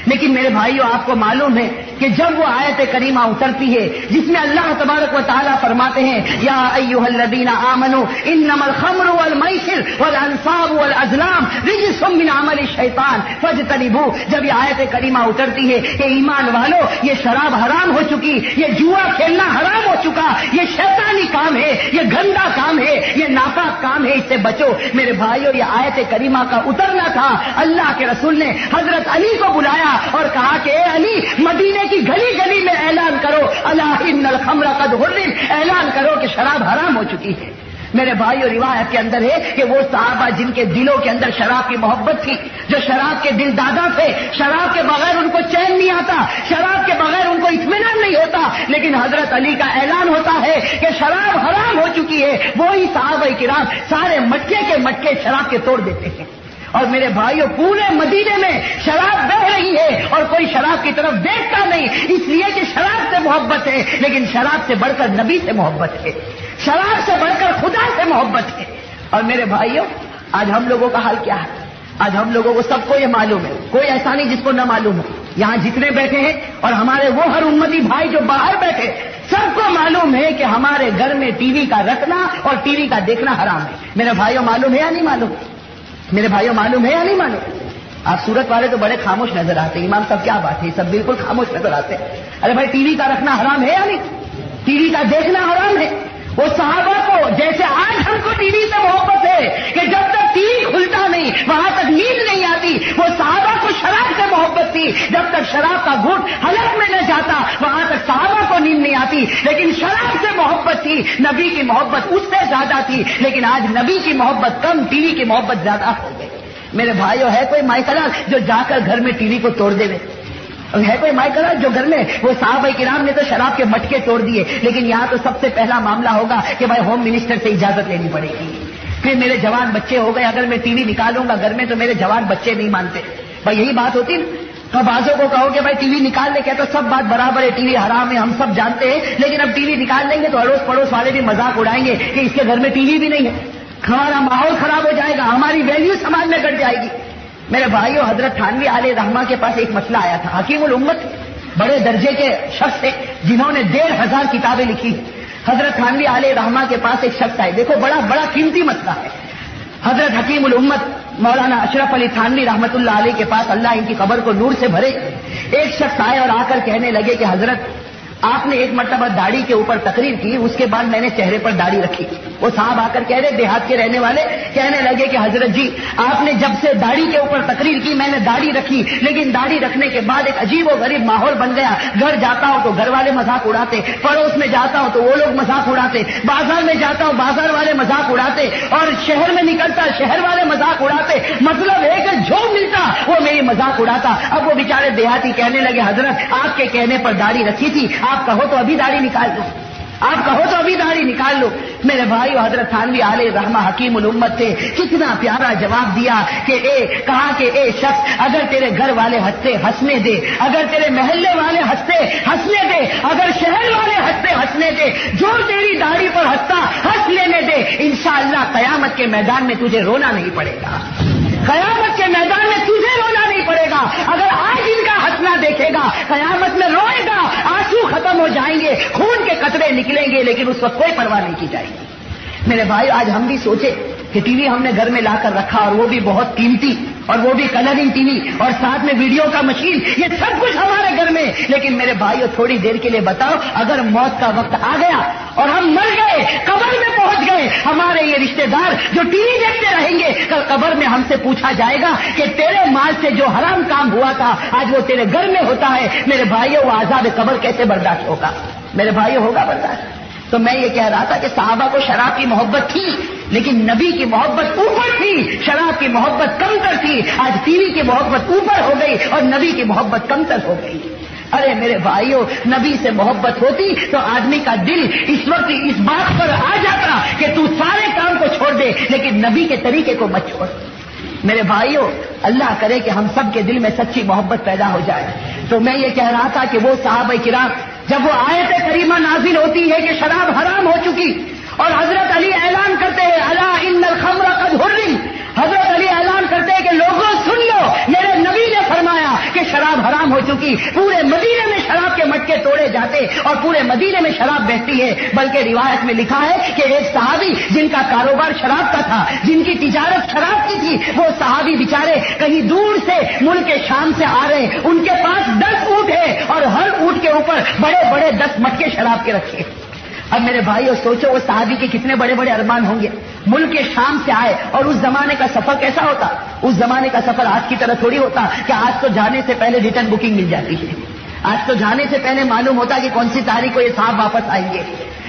لیکن میرے بھائیوں آپ کو معلوم ہے کہ جب وہ آیت کریمہ اترتی ہے جس میں اللہ تبارک و تعالیٰ فرماتے ہیں یا ایھا الذین آمنوا انما الخمر والمیسر والانصاب والازلام رجس من عمل الشیطان فاجتنبوہ, جب یہ آیت کریمہ اترتی ہے کہ ایمان والو یہ شراب حرام ہو چکی, یہ جوا کھیلنا حرام ہو چکا, یہ شیطانی کام ہے, یہ گندا کام ہے, یہ ناپاک کام ہے, اس سے بچو. میرے بھائیوں یہ آیت کریمہ کا اترنا تھا. اللہ کے رسول نے حضرت علی کو بلایا اور کہا کہ اے علی مدینے کی گلی گلی میں اعلان کرو الا ان الخمر قد حرم, اعلان کرو کہ شراب حرام ہو چکی ہے. میرے بھائیوں روایت کے اندر ہے کہ وہ صحابہ جن کے دلوں کے اندر شراب کی محبت تھی, جو شراب کے دل دادا تھے, شراب کے بغیر ان کو چین نہیں آتا, شراب کے بغیر ان کو اطمینان نہیں ہوتا, لیکن حضرت علی کا اعلان ہوتا ہے کہ شراب حرام ہو چکی ہے, وہی صحابہ کرام سارے مٹکے کے مٹکے شراب کے توڑ دیتے ہیں. اور میرے بھائیوں پورے مدینے میں شراب بہ رہی ہے اور کوئی شراب کی طرف دیکھتا نہیں, اس لیے کہ شراب سے محبت ہے, لیکن شراب سے بڑھ کر نبی سے محبت ہے, شراب سے بڑھ کر خدا سے محبت ہے. اور میرے بھائیوں آج ہم لوگوں کا حال کیا ہے؟ آج ہم لوگوں کو سب کو یہ معلوم ہے, کوئی ایسا نہیں جس کو نہ معلوم ہو. یہاں جتنے بیٹھے ہیں اور ہمارے وہ ہر امتی بھائی جو باہر بیٹھے, سب کو معلوم ہے کہ ہمارے گھر میں ٹی وی کا رکھنا اور ٹی وی کا دیکھنا حرام ہے. میرے بھائیوں معلوم ہے یا نہیں معلوم؟ میرے بھائیوں معلوم ہے یا نہیں معلوم؟ آپ سورت والے تو بڑے خاموش نظر آتے ہیں، امام صاحب کیا بات ہے، سب بالکل خاموش نظر آتے ہیں. ارے بھائی ٹی وی کا رکھنا حرام ہے یا نہیں؟ ٹی وی کا دیکھنا حرام ہے. وہ صحابہ کو جیسے آج ہم کو ٹی وی سے محبت ہے کہ جب تک ٹی وی کھلتا نہیں وہاں تک نیند نہیں آتی، وہ صحابہ کو شراب سے محبت تھی. جب تک شراب کا گھونٹ حلق میں نہ جاتا وہاں تک صحابہ کو نیند نہیں آتی. لیکن شراب سے محبت تھی، نبی کی محبت اس سے زیادہ تھی. لیکن آج نبی کی محبت کم، ٹی وی کی محبت زیادہ ہو گئی. میرے بھائیوں ہے کوئی مائکلا جو جا کر گھر میں ٹی وی کو توڑ دے؟ ہے کوئی مائکلا جو گھر میں، وہ صحابہ کرام نے تو شراب کے مٹکے توڑ دیے، لیکن یہاں تو سب سے پہلا معاملہ ہوگا کہ بھائی ہوم منسٹر سے اجازت لینی پڑے گی. پھر میرے جوان بچے ہو گئے، اگر میں ٹی وی نکالوں گا گھر میں تو میرے جوان بچے نہیں مانتے. بھائی یہی بات ہوتی نا. تو بازوں کو کہو کہ بھائی ٹی وی نکال لے، کہتے سب بات برابر ہے، ٹی وی حرام ہے، ہم سب جانتے ہیں، لیکن اب ٹی وی نکال لیں گے تو اڑوس پڑوس والے بھی مذاق اڑائیں گے کہ اس کے گھر میں ٹی وی بھی نہیں ہے. ہمارا ماحول خراب ہو جائے گا، ہماری ویلیو سماج میں گٹ جائے گی. میرے بھائیوں حضرت تھانوی علیہ رحمہ کے پاس ایک مسئلہ آیا تھا. حکیم الامت بڑے درجے کے شخص تھے جنہوں نے 1,500 کتابیں لکھی. حضرت تھانوی علیہ رحمہ کے پاس ایک شخص آئے، دیکھو بڑا قیمتی مسئلہ ہے. حضرت حکیم الامت مولانا اشرف علی تھانوی رحمت اللہ علیہ کے پاس، اللہ ان کی قبر کو نور سے بھرے، ایک شخص آئے اور آ کر کہنے لگے کہ حضرت آپ نے ایک مرتبہ داڑھی کے اوپر تقریر کی، اس کے بعد میں نے چہرے پر داڑھی رکھی. وہ صاحب آ کر کہہ رہے، دیہات کے رہنے والے کہنے لگے کہ حضرت جی آپ نے جب سے داڑھی کے اوپر تقریر کی میں نے داڑھی رکھی، لیکن داڑھی رکھنے کے بعد ایک عجیب و غریب ماحول بن گیا. گھر جاتا ہوں تو گھر والے مذاق اڑاتے، پڑوس میں جاتا ہوں تو وہ لوگ مذاق اڑاتے، بازار میں جاتا ہوں بازار والے مذاق اڑاتے، اور شہر میں نکلتا شہر والے مذاق اڑاتے. مطلب ہے کہ جو ملتا وہ میری مذاق اڑاتا. اب وہ بیچارے دیہاتی کہنے لگے حضرت آپ کے کہنے پر داڑھی رکھی تھی، آپ کہو تو ابھی داڑھی نکال لو، آپ کہو تو ابھی داڑھی نکال لو. میرے بھائی حضرت تھانوی علیہ رحمہ حکیم الامت تھے، کتنا پیارا جواب دیا کہ کہا کہ اے شخص اگر تیرے گھر والے ہنستے ہنسنے دے، اگر تیرے محلے والے ہنستے ہنسنے دے، اگر شہر والے ہنستے ہنسنے دے، جو تیری داڑھی پر ہنستا ہنس لینے دے. انشاءاللہ قیامت کے میدان میں تجھے رونا نہیں پڑے گا، قیامت کے میدان میں تجھے رونا نہیں پڑے گا. اگر آج ان کا ہنسنا دیکھے گا قیامت میں روئے گا، آنسو ختم ہو جائیں گے، خون کے قطرے نکلیں گے، لیکن اس وقت کوئی پرواہ نہیں کی جائے گی. میرے بھائی آج ہم بھی سوچے کہ ٹی وی ہم نے گھر میں لا کر رکھا، اور وہ بھی بہت قیمتی، اور وہ بھی کلرنگ ٹی وی، اور ساتھ میں ویڈیو کا مشین، یہ سب کچھ ہمارے گھر میں. لیکن میرے بھائیو تھوڑی دیر کے لیے بتاؤ، اگر موت کا وقت آ گیا اور ہم مر گئے، قبر میں پہنچ گئے، ہمارے یہ رشتے دار جو ٹی وی دیکھتے رہیں گے، کل قبر میں ہم سے پوچھا جائے گا کہ تیرے مال سے جو حرام کام ہوا تھا آج وہ تیرے گھر میں ہوتا ہے. میرے بھائیو وہ عذاب قبر کیسے برداشت ہوگا؟ میرے بھائیو ہوگا برداشت؟ تو میں یہ کہہ رہا تھا کہ صحابہ کو شراب کی محبت تھی، لیکن نبی کی محبت اوپر تھی، شراب کی محبت کمتر تھی. آج ٹی وی کی محبت اوپر ہو گئی اور نبی کی محبت کمتر ہو گئی. ارے میرے بھائیوں نبی سے محبت ہوتی تو آدمی کا دل اس وقت اس بات پر آ جاتا کہ تو سارے کام کو چھوڑ دے، لیکن نبی کے طریقے کو مت چھوڑ. میرے بھائیوں اللہ کرے کہ ہم سب کے دل میں سچی محبت پیدا ہو جائے. تو میں یہ کہہ رہا تھا کہ وہ صحابہ کرام جب وہ آیت کریمہ نازل ہوتی ہے کہ شراب حرام ہو چکی، اور حضرت علی اعلان کرتے ہیں الا ان الخمر قد حرم، حضرت علی اعلان کرتے ہیں کہ لوگوں سن لو، میرے نبی نے فرمایا کہ شراب حرام ہو چکی. پورے مدینے میں شراب کے مٹکے توڑے جاتے اور پورے مدینے میں شراب بہتی ہے. بلکہ روایت میں لکھا ہے کہ ایک صحابی جن کا کاروبار شراب کا تھا، جن کی تجارت شراب کی تھی، وہ صحابی بیچارے کہیں دور سے ملک شام سے آ رہے، ان کے پاس 10 اونٹ ہے اور ہر اونٹ کے اوپر بڑے بڑے 10 مٹکے شراب کے رکھے. اب میرے بھائیو سوچو وہ صحابی کے کتنے بڑے بڑے ارمان ہوں گے. ملک شام سے آئے، اور اس زمانے کا سفر کیسا ہوتا؟ اس زمانے کا سفر آج کی طرح تھوڑی ہوتا کہ آج تو جانے سے پہلے ریٹرن بکنگ مل جاتی ہے. آج تو جانے سے پہلے معلوم ہوتا کہ کون سی تاریخ کو یہ صاحب واپس آئیں گے.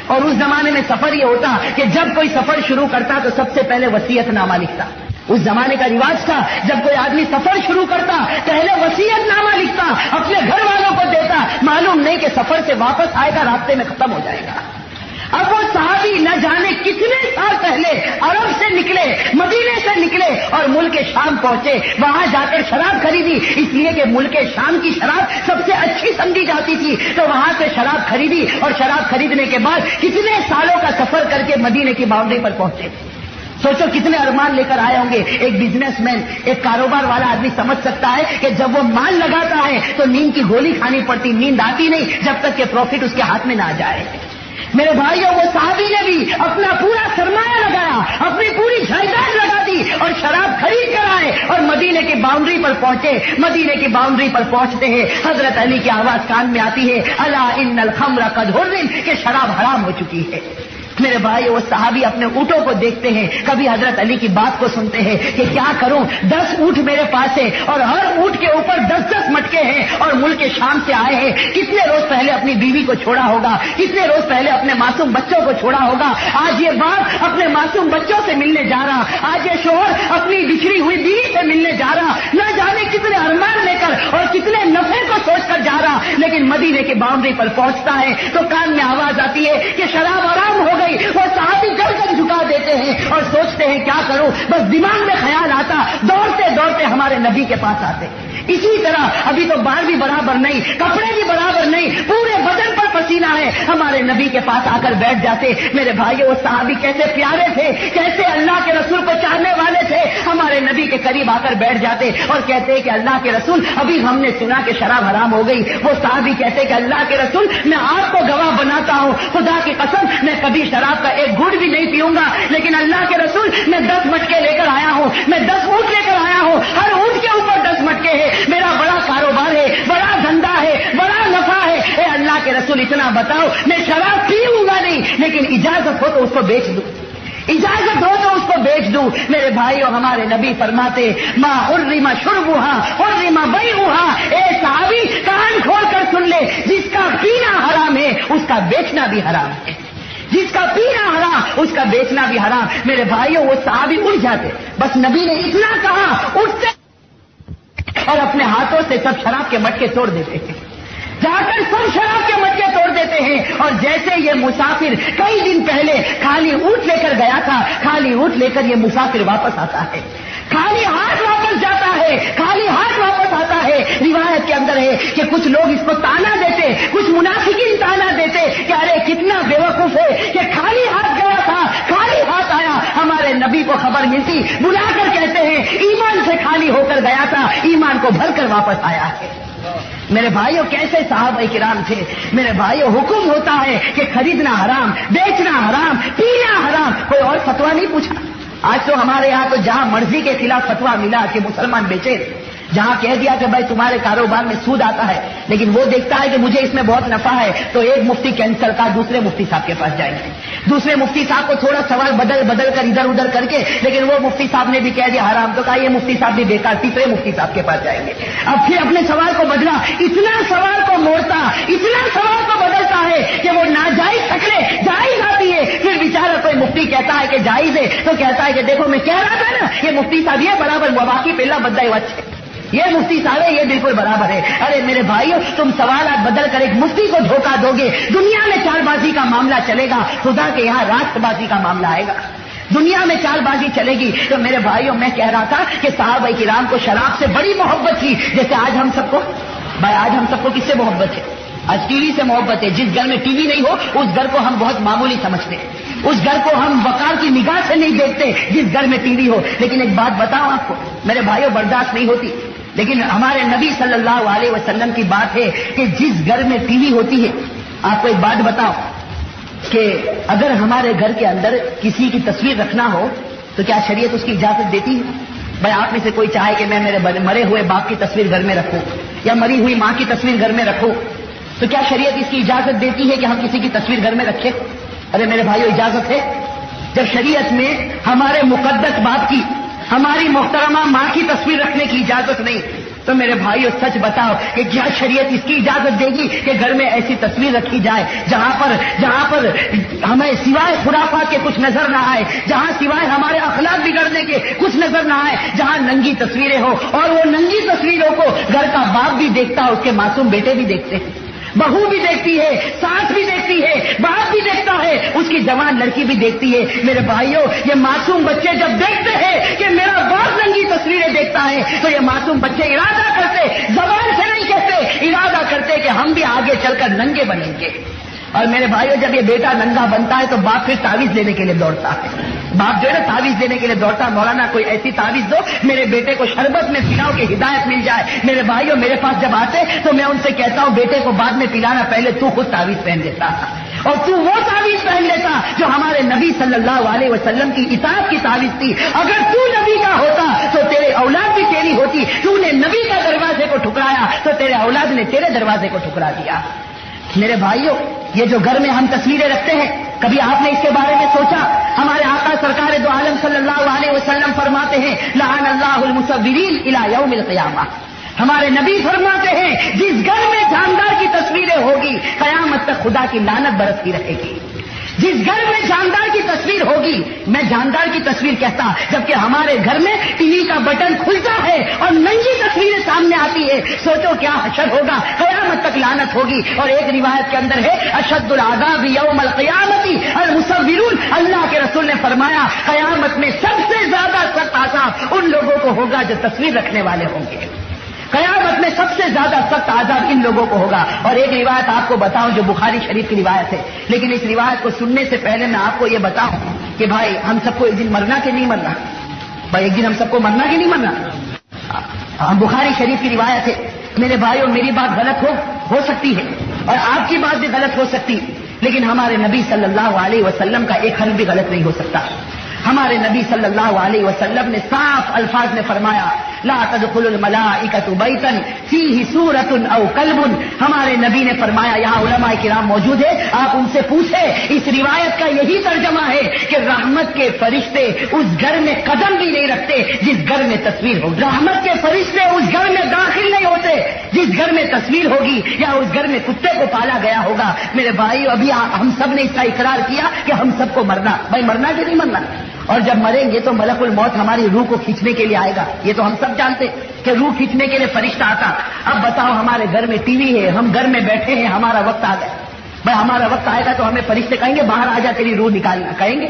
اور اس زمانے میں سفر یہ ہوتا کہ جب کوئی سفر شروع کرتا تو سب سے پہلے وصیت نامہ لکھتا. اس زمانے کا رواج تھا جب کوئی آدمی سفر شروع کرتا پہلے وصیت نامہ لکھتا، اپنے گھر والوں کو دیتا، معلوم نہیں کہ سفر سے واپس آئے گا راستے میں ختم ہو جائے گا. اب وہ صحابی نہ جانے کتنے سال پہلے عرب سے نکلے، مدینے سے نکلے اور ملک شام پہنچے، وہاں جا کر شراب خریدی، اس لیے کہ ملک شام کی شراب سب سے اچھی سمجھی جاتی تھی. تو وہاں سے شراب خریدی اور شراب خریدنے کے بعد کتنے سالوں کا سفر کر کے مدینے کی باؤنڈری پر پہنچے. سوچو کتنے ارمان لے کر آئے ہوں گے. ایک بزنس مین، ایک کاروبار والا آدمی سمجھ سکتا ہے کہ جب وہ مال لگاتا ہے تو نیند کی گولی کھانی پڑتی، نیند آتی نہیں جب تک کہ پروفٹ اس کے ہاتھ میں نہ آ جائے. میرے بھائیوں وہ صحابی نے بھی اپنا پورا سرمایہ لگایا، اپنی پوری جائیداد لگا دی اور شراب خرید مدینے کی باؤنڈری پر پہنچے. مدینے کی باؤنڈری پر پہنچتے ہیں حضرت علی کی آواز کان میں آتی ہے, الا ان الخمر قد حرم, کہ شراب حرام ہو چکی ہے. میرے بھائی وہ صحابی اپنے اونٹوں کو دیکھتے ہیں, کبھی حضرت علی کی بات کو سنتے ہیں کہ کیا کروں, 10 اونٹ میرے پاس ہے اور ہر اونٹ کے اوپر 10-10 مٹکے ہیں اور ملک شام سے آئے ہیں. کتنے روز پہلے اپنی بیوی کو چھوڑا ہوگا, کتنے روز پہلے اپنے معصوم بچوں کو چھوڑا ہوگا. آج یہ باپ اپنے معصوم بچوں سے ملنے جا رہا, آج یہ شوہر اپنی بچھڑی ہوئی بیوی سے ملنے جا رہا, نہ جانے کتنے ارمان لے کر اور کتنے نفع کو سوچ کر جا رہا. لیکن مدینے کی باؤنڈری پر پہنچتا ہے تو کان میں آواز آتی ہے کہ شراب حرام ہو گئی. وہ صحابی گردن جھکا دیتے ہیں اور سوچتے ہیں کیا کروں, بس دماغ میں خیال آتا, دوڑتے دوڑتے ہمارے نبی کے پاس آتے. اسی طرح ابھی تو بال بھی برابر نہیں, کپڑے بھی برابر نہیں, پورے بدن پر پسینہ ہے, ہمارے نبی کے پاس آ کر بیٹھ جاتے. میرے بھائی وہ صحابی کیسے پیارے تھے, کیسے اللہ کے رسول کو چاہنے والے تھے. ہمارے نبی کے قریب آ کر بیٹھ جاتے اور کہتے کہ اللہ کے رسول ابھی ہم نے سنا کہ شراب حرام ہو گئی. وہ صحابی کہتے کہ اللہ کے رسول میں آپ کو گواہ بناتا ہوں, خدا کی قسم میں کبھی شراب کا ایک گھٹ بھی نہیں پیوں گا, لیکن اللہ کے رسول میں 10 مٹکے لے کر آیا ہوں, میں 10 اونٹ لے کر آیا ہوں, ہر اونٹ کے اوپر 10 مٹکے ہیں, میرا بڑا کاروبار ہے, بڑا دھندا ہے, بڑا نفع ہے. اے اللہ کے رسول اتنا بتاؤ, میں شراب پیوں گا نہیں, لیکن اجازت ہو تو اس کو بیچ دوں, اجازت ہو تو اس کو بیچ دوں. میرے بھائیوں ہمارے نبی فرماتے ما حرم شربھا حرم بیعھا. اے صحابی کان کھول کر سن لے, جس کا پینا حرام ہے اس کا بیچنا بھی حرام ہے, جس کا پینا حرام اس کا بیچنا بھی حرام. میرے بھائیوں وہ صحابی اٹھ جاتے, بس نبی نے اتنا کہا اٹھتے اور اپنے ہاتھوں سے سب شراب کے مٹکے توڑ دیتے ہیں, جا کر سب شراب کے مٹکے توڑ دیتے ہیں. اور جیسے یہ مسافر کئی دن پہلے خالی اونٹ لے کر گیا تھا, خالی اونٹ لے کر یہ مسافر واپس آتا ہے, خالی ہاتھ واپس جاتا ہے, خالی ہاتھ واپس آتا ہے. روایت کے اندر ہے کہ کچھ لوگ اس کو تانا دیتے, کچھ منافقین تانا دیتے کہ ارے کتنا بیوقوف ہے کہ خالی ہاتھ گیا تھا, خالی ہاتھ آیا. ہمارے نبی کو خبر ملتی, بلا کر کہتے ہیں ایمان سے خالی ہو کر گیا تھا, ایمان کو بھر کر واپس آیا ہے. میرے بھائیوں کیسے صحابہ کرام تھے. میرے بھائیوں حکم ہوتا ہے کہ خریدنا حرام, بیچنا حرام, پینا حرام, کوئی اور فتوا نہیں پوچھا. آج تو ہمارے یہاں تو جہاں مرضی کے خلاف فتوا ملا کہ مسلمان بیچے, جہاں کہہ دیا کہ بھائی تمہارے کاروبار میں سود آتا ہے, لیکن وہ دیکھتا ہے کہ مجھے اس میں بہت نفع ہے, تو ایک مفتی کینسل کا دوسرے مفتی صاحب کے پاس جائیں گے, دوسرے مفتی صاحب کو تھوڑا سوال بدل کر ادھر ادھر کر کے, لیکن وہ مفتی صاحب نے بھی کہہ دیا حرام, تو کہا یہ مفتی صاحب بھی بیکار, تیسرے مفتی صاحب کے پاس جائیں گے. اب پھر اپنے سوال کو بدلا, اتنا سوال کو موڑتا, اتنا سوال کو بدلتا ہے کہ وہ ناجائز شکلیں جائز آتی ہے. پھر بیچارہ کوئی مفتی کہتا ہے کہ جائز ہے, تو کہتا ہے کہ دیکھو میں کہہ رہا تھا نا یہ مفتی صاحب یہ برابر واقعی پہلا بدلا ہوا اچھے, یہ مفتی صاحب ہے یہ بالکل برابر ہے. ارے میرے بھائیوں تم سوالات بدل کر ایک مفتی کو دھوکہ دو گے, دنیا میں چال بازی کا معاملہ چلے گا, خدا کے یہاں راست بازی کا معاملہ آئے گا, دنیا میں چال بازی چلے گی. تو میرے بھائیوں میں کہہ رہا تھا کہ صحابہ کرام کو شراب سے بڑی محبت تھی, جیسے آج ہم سب کو, بھائی آج ہم سب کو کس سے محبت ہے؟ آج ٹی وی سے محبت ہے. جس گھر میں ٹی وی نہیں ہو اس گھر کو ہم بہت معمولی سمجھتے ہیں, اس گھر کو ہم وقار کی نگاہ سے نہیں دیکھتے جس گھر میں ٹی وی ہو. لیکن ایک بات بتاؤں آپ کو میرے بھائیوں, برداشت نہیں ہوتی, لیکن ہمارے نبی صلی اللہ علیہ وسلم کی بات ہے کہ جس گھر میں ٹی وی ہوتی ہے, آپ کو ایک بات بتاؤ کہ اگر ہمارے گھر کے اندر کسی کی تصویر رکھنا ہو تو کیا شریعت اس کی اجازت دیتی ہے؟ بھائی آپ میں سے کوئی چاہے کہ میں میرے مرے ہوئے باپ کی تصویر گھر میں رکھوں یا مری ہوئی ماں کی تصویر گھر میں رکھوں, تو کیا شریعت اس کی اجازت دیتی ہے کہ ہم کسی کی تصویر گھر میں رکھیں؟ ارے میرے بھائیو اجازت ہے. جب شریعت میں ہمارے مقدس باپ کی, ہماری محترمہ ماں کی تصویر رکھنے کی اجازت نہیں, تو میرے بھائیو سچ بتاؤ کہ کیا شریعت اس کی اجازت دے گی کہ گھر میں ایسی تصویر رکھی جائے جہاں پر ہمیں سوائے خرافات کے کچھ نظر نہ آئے, جہاں سوائے ہمارے اخلاق بگڑنے کے کچھ نظر نہ آئے, جہاں ننگی تصویریں ہو, اور وہ ننگی تصویروں کو گھر کا باپ بھی دیکھتا ہے, اس کے معصوم بیٹے بھی دیکھتے ہیں, بہو بھی دیکھتی ہے, ساس بھی دیکھتی ہے, باپ بھی دیکھتا ہے, اس کی جوان لڑکی بھی دیکھتی ہے. میرے بھائیوں یہ معصوم بچے جب دیکھتے ہیں کہ میرا باپ ننگی تصویریں دیکھتا ہے, تو یہ معصوم بچے ارادہ کرتے, زبان سے نہیں کہتے, ارادہ کرتے کہ ہم بھی آگے چل کر ننگے بنیں گے. اور میرے بھائیوں جب یہ بیٹا ننگا بنتا ہے تو باپ پھر تعویذ لینے کے لیے دوڑتا ہے, باپ جو ہے نا تعویذ دینے کے لیے دوڑتا ہے, مولانا کوئی ایسی تعویذ دو میرے بیٹے کو شربت میں پلاؤ کہ ہدایت مل جائے. میرے بھائیوں میرے پاس جب آتے تو میں ان سے کہتا ہوں بیٹے کو بعد میں پلانا, پہلے تو خود تعویذ پہن دیتا اور تو وہ تعویذ پہن لیتا جو ہمارے نبی صلی اللہ علیہ وسلم کی اطاعت کی تعویذ تھی. اگر تو نبی کا ہوتا تو تیرے اولاد بھی تیری ہوتی اولاد نے تیرے دروازے کو ٹھکرا دیا۔ میرے بھائیوں، یہ جو گھر میں ہم تصویریں رکھتے ہیں، کبھی آپ نے اس کے بارے میں سوچا؟ ہمارے آقا سرکار دو عالم صلی اللہ علیہ وسلم فرماتے ہیں لعن اللہ المصورین الی یوم القیامہ۔ ہمارے نبی فرماتے ہیں جس گھر میں جاندار کی تصویریں ہوگی قیامت تک خدا کی لعنت برستی رہے گی۔ جس گھر میں جاندار کی تصویر ہوگی، میں جاندار کی تصویر کہتا جبکہ ہمارے گھر میں ٹی وی کا بٹن کھلتا ہے اور ننگی تصویریں سامنے آتی ہے، سوچو کیا حشر ہوگا، قیامت تک لعنت ہوگی۔ اور ایک روایت کے اندر ہے اشد العذاب یوم القیامت المصورون، اللہ کے رسول نے فرمایا قیامت میں سب سے زیادہ سخت عذاب ان لوگوں کو ہوگا جو تصویر رکھنے والے ہوں گے۔ قیامت میں سب سے زیادہ سخت عذاب ان لوگوں کو ہوگا۔ اور ایک روایت آپ کو بتاؤں جو بخاری شریف کی روایت ہے، لیکن اس روایت کو سننے سے پہلے میں آپ کو یہ بتاؤں کہ بھائی ہم سب کو ایک دن مرنا کہ نہیں مرنا؟ بھائی ایک دن ہم سب کو مرنا کہ نہیں مرنا؟ بخاری شریف کی روایت ہے۔ میرے بھائیوں، میری بات غلط ہو سکتی ہے اور آپ کی بات بھی غلط ہو سکتی، لیکن ہمارے نبی صلی اللہ علیہ وسلم کا ایک حرف بھی غلط نہیں ہو سکتا۔ ہمارے نبی صلی اللہ علیہ وسلم نے صاف الفاظ میں فرمایا لا تدخل الملائکۃ بیتا فیہ سورۃ او کلب۔ ہمارے نبی نے فرمایا، یہاں علماء کرام موجود ہے، آپ ان سے پوچھیں، اس روایت کا یہی ترجمہ ہے کہ رحمت کے فرشتے اس گھر میں قدم بھی نہیں رکھتے جس گھر میں تصویر ہوگی۔ رحمت کے فرشتے اس گھر میں داخل نہیں ہوتے جس گھر میں تصویر ہوگی یا اس گھر میں کتے کو پالا گیا ہوگا۔ میرے بھائیو، ابھی ہم سب نے اس کا اقرار کیا کہ ہم سب کو مرنا، بھائی مرنا کہ نہیں مرنا؟ اور جب مریں گے تو ملک الموت ہماری روح کو کھینچنے کے لیے آئے گا، یہ تو ہم سب جانتے کہ روح کھینچنے کے لیے فرشتہ آتا۔ اب بتاؤ، ہمارے گھر میں ٹی وی ہے، ہم گھر میں بیٹھے ہیں، ہمارا وقت آ گیا، بھائی ہمارا وقت آئے گا تو ہمیں فرشتے کہیں گے باہر آ جا تیری روح نکالنا، کہیں گے؟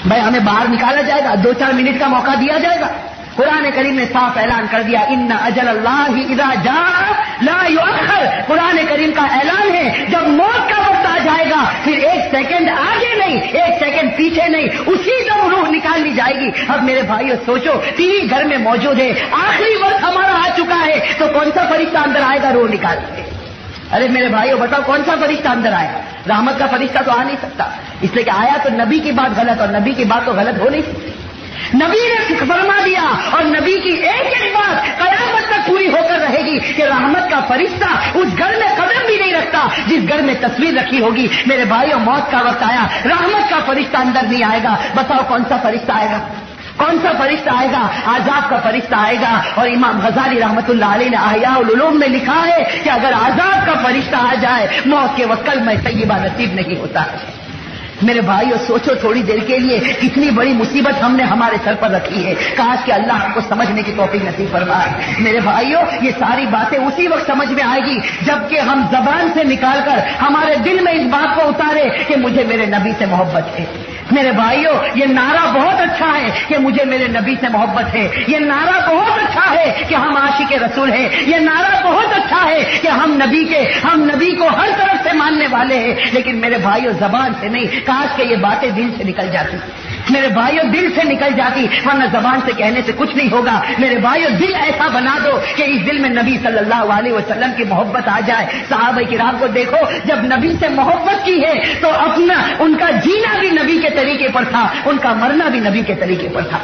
بھائی ہمیں باہر نکالا جائے گا، 2-4 منٹ کا موقع دیا جائے گا؟ قرآن کریم نے صاف اعلان کر دیا ان اجل اللہ اذا جاء لا یؤخر۔ قرآن کریم کا اعلان ہے جب موت کا وقت آ جائے گا پھر 1 سیکنڈ آگے نہیں، 1 سیکنڈ پیچھے نہیں، اسی دم روح نکال لی جائے گی۔ اب میرے بھائیو سوچو، ٹی وی گھر میں موجود ہے، آخری وقت ہمارا آ چکا ہے، تو کون سا فرشتہ اندر آئے گا روح نکال کے؟ ارے میرے بھائیو بتاؤ کون سا فرشتہ اندر آئے گا؟ رحمت کا فرشتہ تو آ نہیں سکتا، اس لیے کہ آیا تو نبی کی بات غلط، اور نبی کی بات تو غلط ہو نہیں سکتی۔ نبی نے فرما دیا، اور نبی کی ایک بات قیامت تک پوری ہو کر رہے گی کہ رحمت کا فرشتہ اس گھر میں قدم بھی نہیں رکھتا جس گھر میں تصویر رکھی ہوگی۔ میرے بھائیوں، موت کا وقت آیا، رحمت کا فرشتہ اندر نہیں آئے گا، بتاؤ کون سا فرشتہ آئے گا؟ کون سا فرشتہ آئے گا؟ عذاب کا فرشتہ آئے گا۔ اور امام غزالی رحمت اللہ علیہ نے احیاء العلوم میں لکھا ہے کہ اگر عذاب کا فرشتہ آ جائے موت کے وقت کلمہ طیبہ نصیب نہیں ہوتا ہے۔ میرے بھائیو سوچو تھوڑی دیر کے لیے کتنی بڑی مصیبت ہم نے ہمارے سر پر رکھی ہے، کاش کہ اللہ ہم کو سمجھنے کی توفیق نصیب فرمائے۔ میرے بھائیو، یہ ساری باتیں اسی وقت سمجھ میں آئے گی جبکہ ہم زبان سے نکال کر ہمارے دل میں اس بات کو اتارے کہ مجھے میرے نبی سے محبت ہے۔ میرے بھائیو، یہ نعرہ بہت اچھا ہے کہ مجھے میرے نبی سے محبت ہے، یہ نعرہ بہت اچھا ہے کہ ہم عاشق رسول ہیں، یہ نعرہ بہت اچھا ہے کہ ہم نبی کو ہر طرف سے ماننے والے ہیں، لیکن میرے بھائیو زبان سے نہیں، کاش کہ یہ باتیں دل سے نکل جاتی، میرے بھائیو دل سے نکل جاتی، ورنہ زبان سے کہنے سے کچھ نہیں ہوگا۔ میرے بھائیو دل ایسا بنا دو کہ اس دل میں نبی صلی اللہ علیہ وسلم کی محبت آ جائے۔ صحابہ کرام کو دیکھو، جب نبی سے محبت کی ہے تو ان کا جینا بھی نبی کے طریقے پر تھا، ان کا مرنا بھی نبی کے طریقے پر تھا۔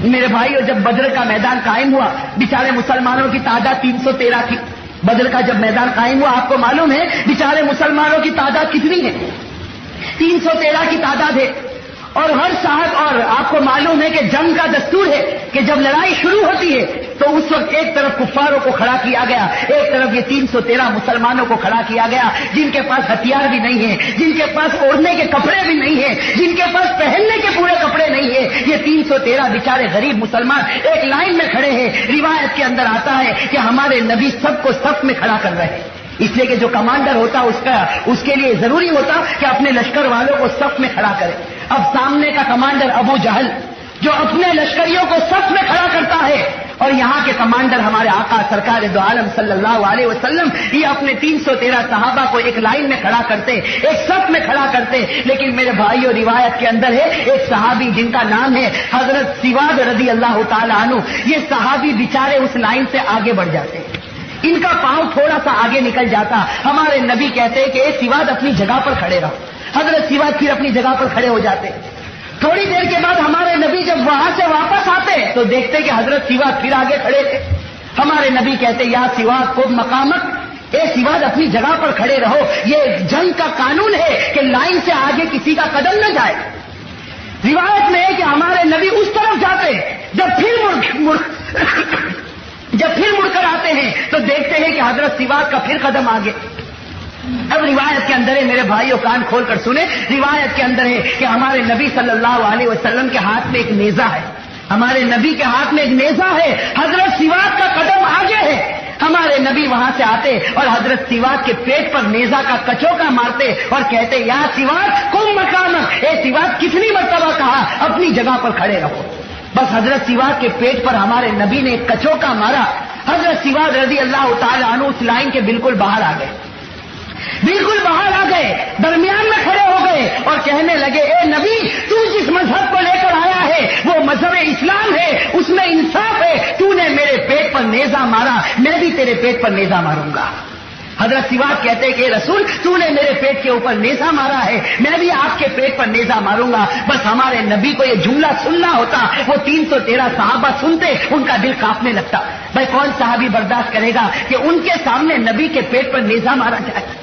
میرے بھائیو، جب بدر کا میدان قائم ہوا، بیچارے مسلمانوں کی تعداد 313 تھی۔ بدر کا جب میدان قائم ہوا، آپ کو معلوم ہے بیچارے مسلمانوں کی تعداد کتنی ہے؟ 313 کی تعداد ہے۔ اور ہر صاحب، اور آپ کو معلوم ہے کہ جنگ کا دستور ہے کہ جب لڑائی شروع ہوتی ہے تو اس وقت ایک طرف کفاروں کو کھڑا کیا گیا، ایک طرف یہ 313 مسلمانوں کو کھڑا کیا گیا، جن کے پاس ہتھیار بھی نہیں ہے، جن کے پاس اوڑھنے کے کپڑے بھی نہیں ہیں، جن کے پاس پہننے کے پورے کپڑے نہیں ہیں۔ یہ 313 بیچارے غریب مسلمان ایک لائن میں کھڑے ہیں۔ روایت کے اندر آتا ہے کہ ہمارے نبی سب کو صف میں کھڑا کر رہے ہیں، اس لیے کہ جو کمانڈر ہوتا اس کے لیے ضروری ہوتا کہ اپنے لشکر والوں کو صف میں کھڑا کرے۔ اب سامنے کا کمانڈر ابو جہل جو اپنے لشکریوں کو صف میں کھڑا کرتا ہے، اور یہاں کے کمانڈر ہمارے آقا سرکار دو عالم صلی اللہ علیہ وسلم یہ اپنے 313 صحابہ کو ایک لائن میں کھڑا کرتے، ایک صف میں کھڑا کرتے۔ لیکن میرے بھائیوں، روایت کے اندر ہے ایک صحابی جن کا نام ہے حضرت سواد رضی اللہ تعالی عنہ، یہ صحابی بیچارے اس لائن سے آگے بڑھ جاتے، ان کا پاؤں تھوڑا سا آگے نکل جاتا۔ ہمارے نبی کہتے ہیں کہ اے سواد اپنی جگہ پر کھڑے رہو، حضرت سواد پھر اپنی جگہ پر کھڑے ہو جاتے. تھوڑی دیر کے بعد ہمارے نبی جب وہاں سے واپس آتے تو دیکھتے کہ حضرت سواد پھر آگے کھڑے تھے. ہمارے نبی کہتے یا سواد کو مقامت، اے سواد اپنی جگہ پر کھڑے رہو، یہ جنگ کا قانون ہے کہ لائن سے آگے کسی کا قدم نہ جائے. روایت میں ہے کہ ہمارے نبی اس طرف جاتے، جب پھر مڑ کر آتے ہیں تو دیکھتے ہیں کہ حضرت سواد کا پھر قدم آگے. اب روایت کے اندر ہے میرے بھائیوں، کان کھول کر سنیں، روایت کے اندر ہے کہ ہمارے نبی صلی اللہ علیہ وسلم کے ہاتھ میں ایک نیزہ ہے. ہمارے نبی کے ہاتھ میں ایک نیزہ ہے، حضرت سواد کا قدم آگے ہے. ہمارے نبی وہاں سے آتے اور حضرت سواد کے پیٹ پر نیزہ کا کچوکا مارتے اور کہتے یا سواد کم مقامت، اے سواد کتنی مرتبہ کہا اپنی جگہ پر کھڑے رہو. بس حضرت سواد کے پیٹ پر ہمارے نبی نے ایک کچوکا مارا. حضرت سواد رضی اللہ تعالی عنہ اس لائن کے بالکل باہر آ گئے، بالکل باہر آ گئے، درمیان میں کھڑے ہو گئے اور کہنے لگے اے نبی، تو جس مذہب کو لے کر آیا ہے وہ مذہب اسلام ہے، اس میں انصاف ہے. تو نے میرے پیٹ پر نیزہ مارا، میں بھی تیرے پیٹ پر نیزہ ماروں گا. حضرت سواد کہتے کہ رسول تو نے میرے پیٹ کے اوپر نیزہ مارا ہے، میں بھی آپ کے پیٹ پر نیزہ ماروں گا. بس ہمارے نبی کو یہ جملہ سننا ہوتا، وہ 313 صحابہ سنتے، ان کا دل کانپنے لگتا. بھائی کون صحابی برداشت کرے گا کہ ان کے سامنے نبی کے پیٹ پر نیزہ مارا جائے،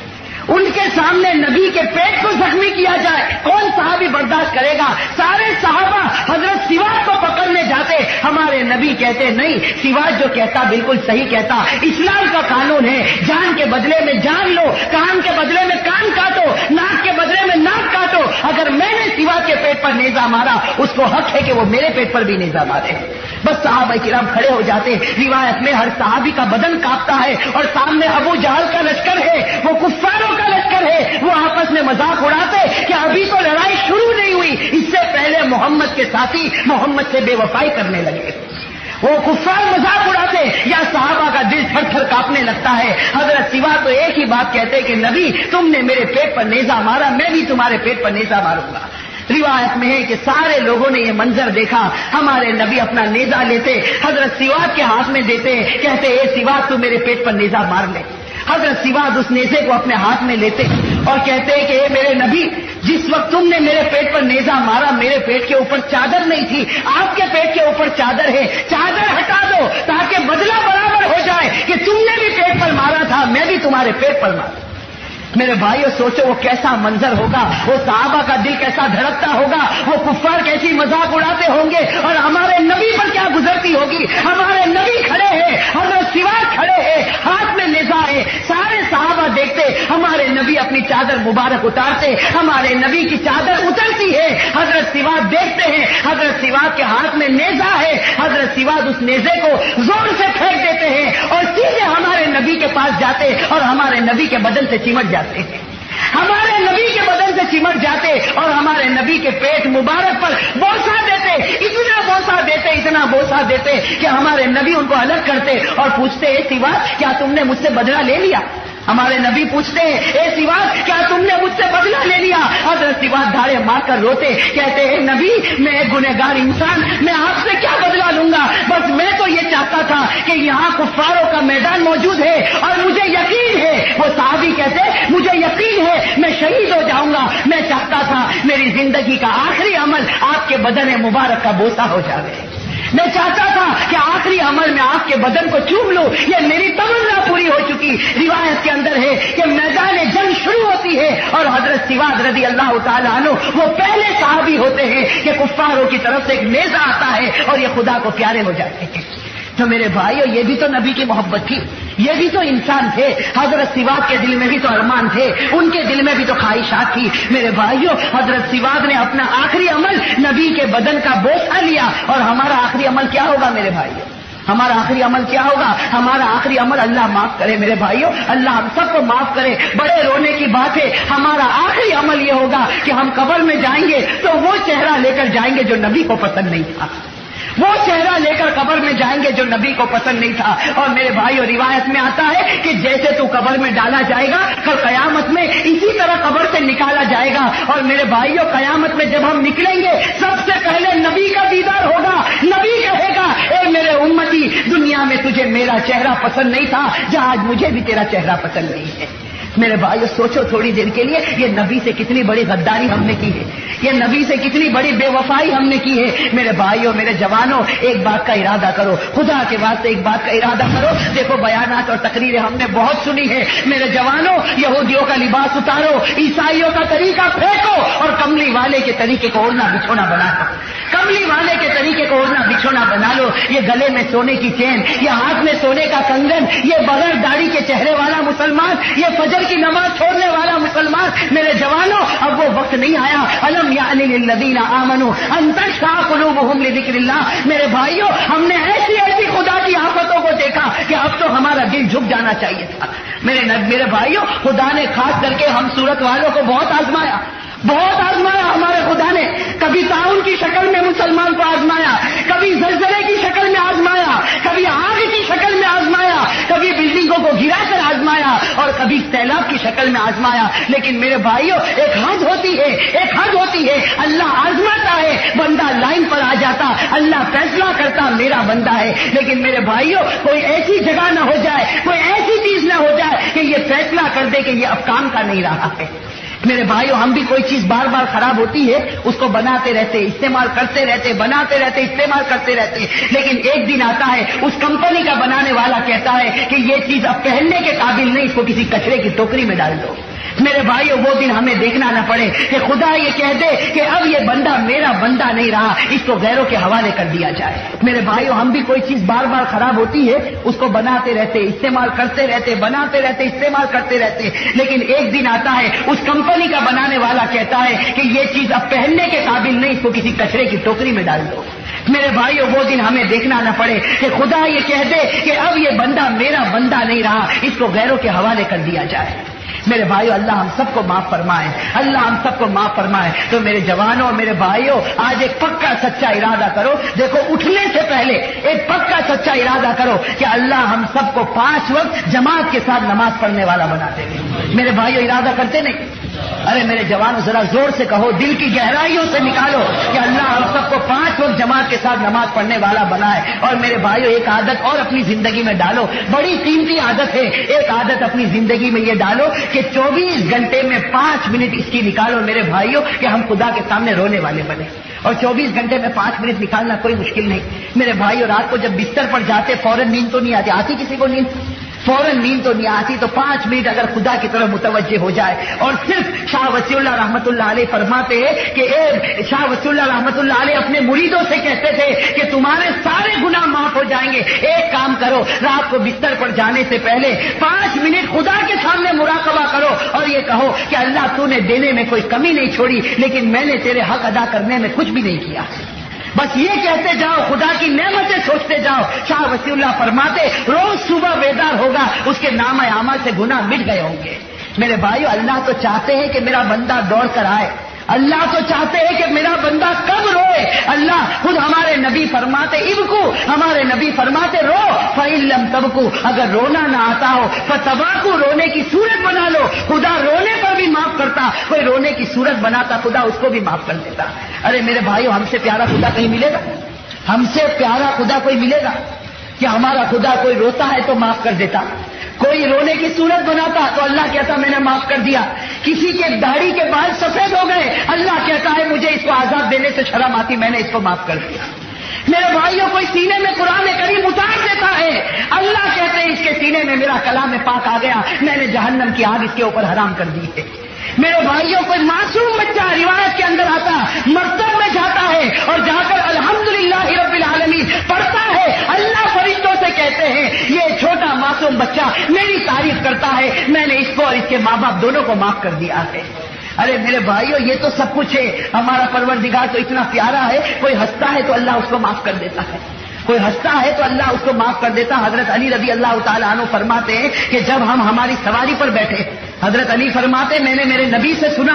ان کے سامنے نبی کے پیٹ کو زخمی کیا جائے؟ کون صحابی برداشت کرے گا؟ سارے صحابہ حضرت سواد کو پکڑنے جاتے. ہمارے نبی کہتے نہیں، سواد جو کہتا بالکل صحیح کہتا، اسلام کا قانون ہے، جان کے بدلے میں جان لو، کان کے بدلے میں کان کاٹو، ناک کے بدلے میں ناک کاٹو. اگر میں نے سواد کے پیٹ پر نیزہ مارا، اس کو حق ہے کہ وہ میرے پیٹ پر بھی نیزہ مارے. بس صحابہ کرام کھڑے ہو جاتے. روایت میں ہر صحابی کا بدن کانپتا ہے اور سامنے ابو جہل کا لشکر ہے، وہ کفاروں کا لشکر ہے. وہ آپس میں مذاق اڑاتے کہ ابھی تو لڑائی شروع نہیں ہوئی، اس سے پہلے محمد کے ساتھی محمد سے بے وفائی کرنے لگے. وہ کفار مذاق اڑاتے یا صحابہ کا دل تھر تھر کانپنے لگتا ہے. حضرت سواد تو ایک ہی بات کہتے کہ نبی تم نے میرے پیٹ پر نیزہ مارا، میں بھی تمہارے پیٹ پر نیزہ ماروں گا. روایت میں ہے کہ سارے لوگوں نے یہ منظر دیکھا. ہمارے نبی اپنا نیزہ لیتے، حضرت سواد کے ہاتھ میں دیتے، کہتے اے سواد تو میرے پیٹ پر نیزہ مار لے. حضرت سواد اس نیزے کو اپنے ہاتھ میں لیتے اور کہتے کہ اے میرے نبی، جس وقت تم نے میرے پیٹ پر نیزہ مارا میرے پیٹ کے اوپر چادر نہیں تھی، آپ کے پیٹ کے اوپر چادر ہے، چادر ہٹا دو تاکہ بدلہ برابر ہو جائے کہ تم نے بھی پیٹ پر مارا تھا، میں بھی تمہارے پیٹ پر مارا. میرے بھائیوں سوچو وہ کیسا منظر ہوگا، وہ صحابہ کا دل کیسا دھڑکتا ہوگا، وہ کفار کیسی مذاق اڑاتے ہوں گے اور ہمارے نبی پر کیا گزرتی ہوگی. ہمارے نبی کھڑے ہیں، حضرت سواد کھڑے ہیں، ہاتھ میں نیزہ ہے. سارے صحابہ دیکھتے ہمارے نبی اپنی چادر مبارک اتارتے، ہمارے نبی کی چادر اترتی ہے. حضرت سواد دیکھتے ہیں، حضرت سواد کے ہاتھ میں نیزہ ہے. حضرت سواد اس نیزے کو زور سے پھینک دیتے ہیں اور سیدھے ہمارے نبی کے پاس جاتے اور ہمارے نبی کے بدن سے چمٹ جاتے، ہمارے نبی کے بدن سے چمٹ جاتے اور ہمارے نبی کے پیٹ مبارک پر بوسہ دیتے. اتنا بوسہ دیتے، اتنا بوسہ دیتے کہ ہمارے نبی ان کو الگ کرتے اور پوچھتے اے سواد کیا تم نے مجھ سے بدلہ لے لیا؟ ہمارے نبی پوچھتے ہیں اے سواد کیا تم نے مجھ سے بدلہ لے لیا؟ حضرت سواد دھاڑے مار کر روتے، کہتے ہیں نبی میں ایک گنہگار انسان، میں آپ سے کیا بدلہ لوں گا؟ بس میں تو یہ چاہتا تھا کہ یہاں کفاروں کا میدان موجود ہے اور مجھے یقین ہے، وہ صحابی کہتے مجھے یقین ہے میں شہید ہو جاؤں گا. میں چاہتا تھا میری زندگی کا آخری عمل آپ کے بدن مبارک کا بوسہ ہو جائے. میں چاہتا تھا کہ آخری عمل میں آپ کے بدن کو چوم لوں، یہ میری تمنا پوری ہو چکی. روایت کے اندر ہے کہ میدان جنگ شروع ہوتی ہے اور حضرت سواد رضی اللہ تعالیٰ عنہ وہ پہلے صحابی ہوتے ہیں کہ کفاروں کی طرف سے ایک نیزہ آتا ہے اور یہ خدا کو پیارے ہو جاتے ہیں. تو میرے بھائیو یہ بھی تو نبی کی محبت تھی، یہ بھی تو انسان تھے. حضرت سواد کے دل میں بھی تو ارمان تھے، ان کے دل میں بھی تو خواہشات تھی. میرے بھائیو حضرت سواد نے اپنا آخری عمل نبی کے بدن کا بوسہ لیا اور ہمارا آخری عمل کیا ہوگا میرے بھائیو؟ ہمارا آخری عمل کیا ہوگا؟ ہمارا آخری عمل اللہ معاف کرے میرے بھائیو، اللہ ہم سب کو معاف کرے. بڑے رونے کی بات ہے، ہمارا آخری عمل یہ ہوگا کہ ہم قبر میں جائیں گے تو وہ چہرہ لے کر جائیں گے جو نبی کو پسند نہیں تھا، وہ چہرہ لے کر قبر میں جائیں گے جو نبی کو پسند نہیں تھا. اور میرے بھائیو روایت میں آتا ہے کہ جیسے تو قبر میں ڈالا جائے گا کل قیامت میں اسی طرح قبر سے نکالا جائے گا. اور میرے بھائیو قیامت میں جب ہم نکلیں گے سب سے پہلے نبی کا دیدار ہوگا. نبی کہے گا اے میرے امتی، دنیا میں تجھے میرا چہرہ پسند نہیں تھا، جہاں آج مجھے بھی تیرا چہرہ پسند نہیں ہے. میرے بھائیو سوچو تھوڑی دیر کے لیے، یہ نبی سے کتنی بڑی غداری ہم نے کی ہے، یہ نبی سے کتنی بڑی بے وفائی ہم نے کی ہے۔ میرے بھائیو میرے جوانوں، ایک بات کا ارادہ کرو، خدا کے واسطے ایک بات کا ارادہ کرو۔ دیکھو بیانات اور تقریریں ہم نے بہت سنی ہے، میرے جوانوں یہودیوں کا لباس اتارو، عیسائیوں کا طریقہ پھینکو اور کملی والے کے طریقے کو اوڑھنا بچھونا بنا لو، کملی والے کے طریقے کو اوڑھنا بچھونا بنا لو۔ یہ گلے میں سونے کی چین، یہ ہاتھ میں سونے کا کنگن، یہ بغیر داڑھی کے چہرے والا مسلمان، یہ فجر کی نماز چھوڑنے والا مسلمان، میرے جوانوں اب وہ وقت نہیں آیا۔ الم یعن للذین آمنوا ان تخشع قلوبهم لذکر اللہ۔ میرے بھائیوں ہم نے ایسی ایسی خدا کی آفتوں کو دیکھا کہ اب تو ہمارا دل جھک جانا چاہیے تھا۔ میرے بھائیوں خدا نے خاص کر کے ہم سورت والوں کو بہت آزمایا، بہت آزمایا ہمارے خدا نے۔ کبھی تعاون کی شکل میں مسلمان کو آزمایا، کبھی زلزلے کی شکل میں آزمایا، کبھی آگ کی شکل میں آزمایا، کبھی بلڈنگوں کو گرا کر آزمایا اور کبھی سیلاب کی شکل میں آزمایا۔ لیکن میرے بھائیوں ایک حد ہوتی ہے، ایک حد ہوتی ہے۔ اللہ آزماتا ہے، بندہ لائن پر آ جاتا، اللہ فیصلہ کرتا میرا بندہ ہے۔ لیکن میرے بھائیوں کوئی ایسی جگہ نہ ہو جائے، کوئی ایسی چیز نہ ہو جائے کہ یہ فیصلہ کر دے کہ یہ اب کام کا نہیں رہا ہے۔ میرے بھائیوں ہم بھی کوئی چیز بار بار خراب ہوتی ہے اس کو بناتے رہتے، استعمال کرتے رہتے، بناتے رہتے، استعمال کرتے رہتے، لیکن ایک دن آتا ہے اس کمپنی کا بنانے والا کہتا ہے کہ یہ چیز اب پہننے کے قابل نہیں، اس کو کسی کچرے کی ٹوکری میں ڈال دو۔ میرے بھائیوں وہ دن ہمیں دیکھنا نہ پڑے کہ خدا یہ کہہ دے کہ اب یہ بندہ میرا بندہ نہیں رہا، اس کو غیروں کے حوالے کر دیا جائے۔ میرے بھائیوں ہم بھی کوئی چیز بار بار خراب ہوتی ہے اس کو بناتے رہتے، استعمال کرتے رہتے، بناتے رہتے، استعمال کرتے رہتے، لیکن ایک دن آتا ہے اس کمپنی کا بنانے والا کہتا ہے کہ یہ چیز اب پہننے کے قابل نہیں، اس کو کسی کچرے کی ٹوکری میں ڈال دو۔ میرے بھائیوں وہ دن ہمیں دیکھنا نہ پڑے کہ خدا یہ کہہ دے کہ اب یہ بندہ میرا بندہ نہیں رہا، اس کو غیروں کے حوالے کر دیا جائے۔ میرے بھائیو اللہ ہم سب کو معاف فرمائے، اللہ ہم سب کو معاف فرمائے۔ تو میرے جوانوں میرے بھائیوں آج ایک پکا سچا ارادہ کرو، دیکھو اٹھنے سے پہلے ایک پکا سچا ارادہ کرو کہ اللہ ہم سب کو 5 وقت جماعت کے ساتھ نماز پڑھنے والا بنا دے۔ میرے بھائیو ارادہ کرتے نہیں؟ ارے میرے جوانوں ذرا زور سے کہو، دل کی گہرائیوں سے نکالو کہ اللہ ہم سب کو 5 وقت جماعت کے ساتھ نماز پڑھنے والا بنائے۔ اور میرے بھائیو ایک عادت اور اپنی زندگی میں ڈالو، بڑی قیمتی عادت ہے، ایک عادت اپنی زندگی میں یہ ڈالو کہ 24 گھنٹے میں 5 منٹ اس کی نکالو میرے بھائیوں کہ ہم خدا کے سامنے رونے والے بنے۔ اور 24 گھنٹے میں 5 منٹ نکالنا کوئی مشکل نہیں۔ میرے بھائیوں رات کو جب بستر پر جاتے فوراً نیند تو نہیں آتی، آتی کسی کو نیند؟ فوراً نیند تو نہیں آتی، تو 5 منٹ اگر خدا کی طرف متوجہ ہو جائے اور صرف شاہ وسیع اللہ رحمۃ اللہ علیہ فرماتے ہیں کہ شاہ وسیع اللہ رحمۃ اللہ علیہ اپنے مریدوں سے کہتے تھے کہ تمہارے سارے گناہ معاف ہو جائیں گے، ایک کام کرو رات کو بستر پر جانے سے پہلے 5 منٹ خدا کے سامنے مراقبہ کرو اور یہ کہو کہ اللہ تو نے دینے میں کوئی کمی نہیں چھوڑی، لیکن میں نے تیرے حق ادا کرنے میں کچھ بھی نہیں کیا۔ بس یہ کہتے جاؤ، خدا کی نعمتیں سوچتے جاؤ۔ شاہ وسیع اللہ فرماتے روز صبح بیدار ہوگا اس کے نام اعمال سے گناہ مٹ گئے ہوں گے۔ میرے بھائیو اللہ تو چاہتے ہیں کہ میرا بندہ دوڑ کر آئے، اللہ تو چاہتے ہیں کہ میرا بندہ کب روئے۔ اللہ خود ہمارے نبی فرماتے ابکو، ہمارے نبی فرماتے رو، فَإِن لَّمْ تَبْكُوا، اگر رونا نہ آتا ہو فَتَبَاكُوا، رونے کی صورت بنا لو۔ خدا رونے پر بھی معاف کرتا، کوئی رونے کی صورت بناتا خدا اس کو بھی معاف کر دیتا۔ ارے میرے بھائیو ہم سے پیارا خدا کہیں ملے گا؟ ہم سے پیارا خدا کوئی ملے گا کہ ہمارا خدا کوئی روتا ہے تو معاف کر دیتا، کوئی رونے کی صورت بناتا تو اللہ کہتا میں نے معاف کر دیا، کسی کے داڑھی کے بال سفید ہو گئے اللہ کہتا ہے مجھے اس کو عذاب دینے سے شرم آتی، میں نے اس کو معاف کر دیا۔ میرے بھائیوں کوئی سینے میں قرآن کریم اتار دیتا ہے، اللہ کہتے ہیں اس کے سینے میں میرا کلام پاک آ گیا، میں نے جہنم کی آگ اس کے اوپر حرام کر دی ہے۔ میرے بھائیوں کوئی معصوم بچہ روایت کے اندر آتا مکتب میں جاتا ہے اور جا کر الحمدللہ رب العالمین پڑھتا ہے، اللہ فرشتوں سے کہتے ہیں یہ چھوٹا معصوم بچہ میری تعریف کرتا ہے، میں نے اس کو اور اس کے ماں باپ دونوں کو معاف کر دیا ہے۔ ارے میرے بھائیوں یہ تو سب کچھ ہے، ہمارا پروردگار تو اتنا پیارا ہے، کوئی ہنستا ہے تو اللہ اس کو معاف کر دیتا ہے، کوئی ہنستا ہے تو اللہ اس کو معاف کر دیتا۔ حضرت علی رضی اللہ تعالیٰ عنہ فرماتے ہیں کہ جب ہم ہماری سواری پر بیٹھے، حضرت علی فرماتے میں نے میرے نبی سے سنا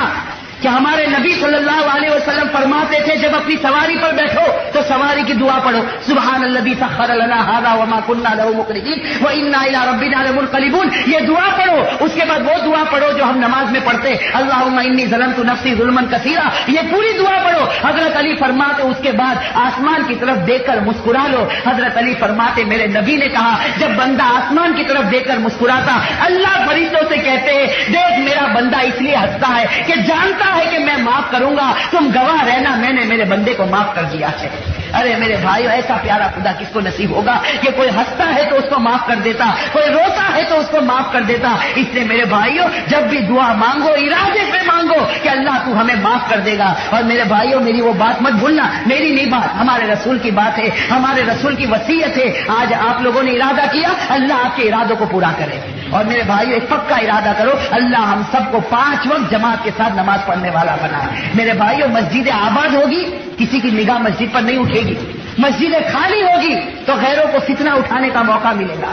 کہ ہمارے نبی صلی اللہ علیہ وسلم فرماتے تھے جب اپنی سواری پر بیٹھو تو سواری کی دعا پڑھو، سبحان الذی سخر لنا ھذا وما كنا له مقرنین وانا الی ربنا لمنقلبون. یہ دعا پڑھو. اس کے بعد وہ دعا پڑھو جو ہم نماز میں پڑھتے، اللہم انی ظلمت نفسی ظلما کثیرا. یہ پوری دعا پڑھو. حضرت علی فرماتے اس کے بعد آسمان کی طرف دیکھ کر مسکرا لو. حضرت علی فرماتے میرے نبی نے کہا جب بندہ آسمان کی طرف دیکھ کر مسکراتا، اللہ فرشتوں سے کہتے دیکھ میرا بندہ اس لیے ہنستا ہے کہ جانتا ہے کہ میں معاف کروں گا، تم گواہ رہنا میں نے میرے بندے کو معاف کر دیا ہے. ارے میرے بھائیو، ایسا پیارا خدا کس کو نصیب ہوگا کہ کوئی ہنستا ہے تو اس کو معاف کر دیتا، کوئی روتا ہے تو اس کو معاف کر دیتا. اس لیے میرے بھائیو جب بھی دعا مانگو ارادے سے مانگو کہ اللہ تو ہمیں معاف کر دے گا. اور میرے بھائیو میری وہ بات مت بھولنا، میری نہیں بات، ہمارے رسول کی بات ہے، ہمارے رسول کی وصیت ہے. آج آپ لوگوں نے ارادہ کیا، اللہ آپ کے ارادوں کو پورا کرے. اور میرے بھائیو ایک پکا ارادہ کرو، اللہ ہم سب کو 5 وقت جماعت کے ساتھ نماز پڑھنے والا بنا. میرے بھائیو مسجد آباد ہوگی، کسی کی نگاہ مسجد پر نہیں اٹھے گی. مسجدیں خالی ہوگی تو غیروں کو فتنہ اٹھانے کا موقع ملے گا.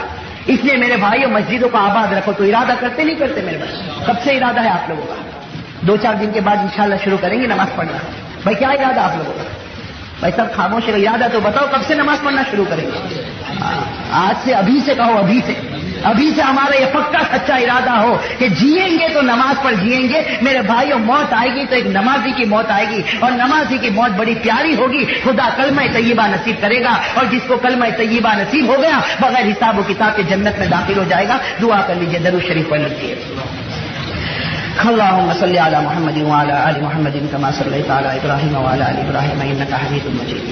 اس لیے میرے بھائیو مسجدوں کو آباد رکھو. تو ارادہ کرتے نہیں کرتے میرے بھائی؟ کب سے ارادہ ہے آپ لوگوں کا؟ 2-4 دن کے بعد انشاءاللہ شروع کریں گے نماز پڑھنا. بھائی کیا ارادہ آپ لوگوں کا؟ بھائی سب خاموش ہے. ارادہ تو بتاؤ کب سے نماز پڑھنا شروع کریں گے؟ آج سے، ابھی سے کہو، ابھی سے ہمارا یہ پکا سچا ارادہ ہو کہ جیئیں گے تو نماز پر جیئیں گے. میرے بھائیوں موت آئے گی تو ایک نمازی کی موت آئے گی، اور نمازی کی موت بڑی پیاری ہوگی. خدا کلمہ طیبہ نصیب کرے گا، اور جس کو کلمہ طیبہ نصیب ہو گیا بغیر حساب و کتاب کے جنت میں داخل ہو جائے گا. دعا کر لیجیے، درود شریف پڑھ لیجیے. اللهم صل على محمد وعلى آل محمد كما صليت على إبراهيم وعلى آل إبراهيم إنك حميد مجيد.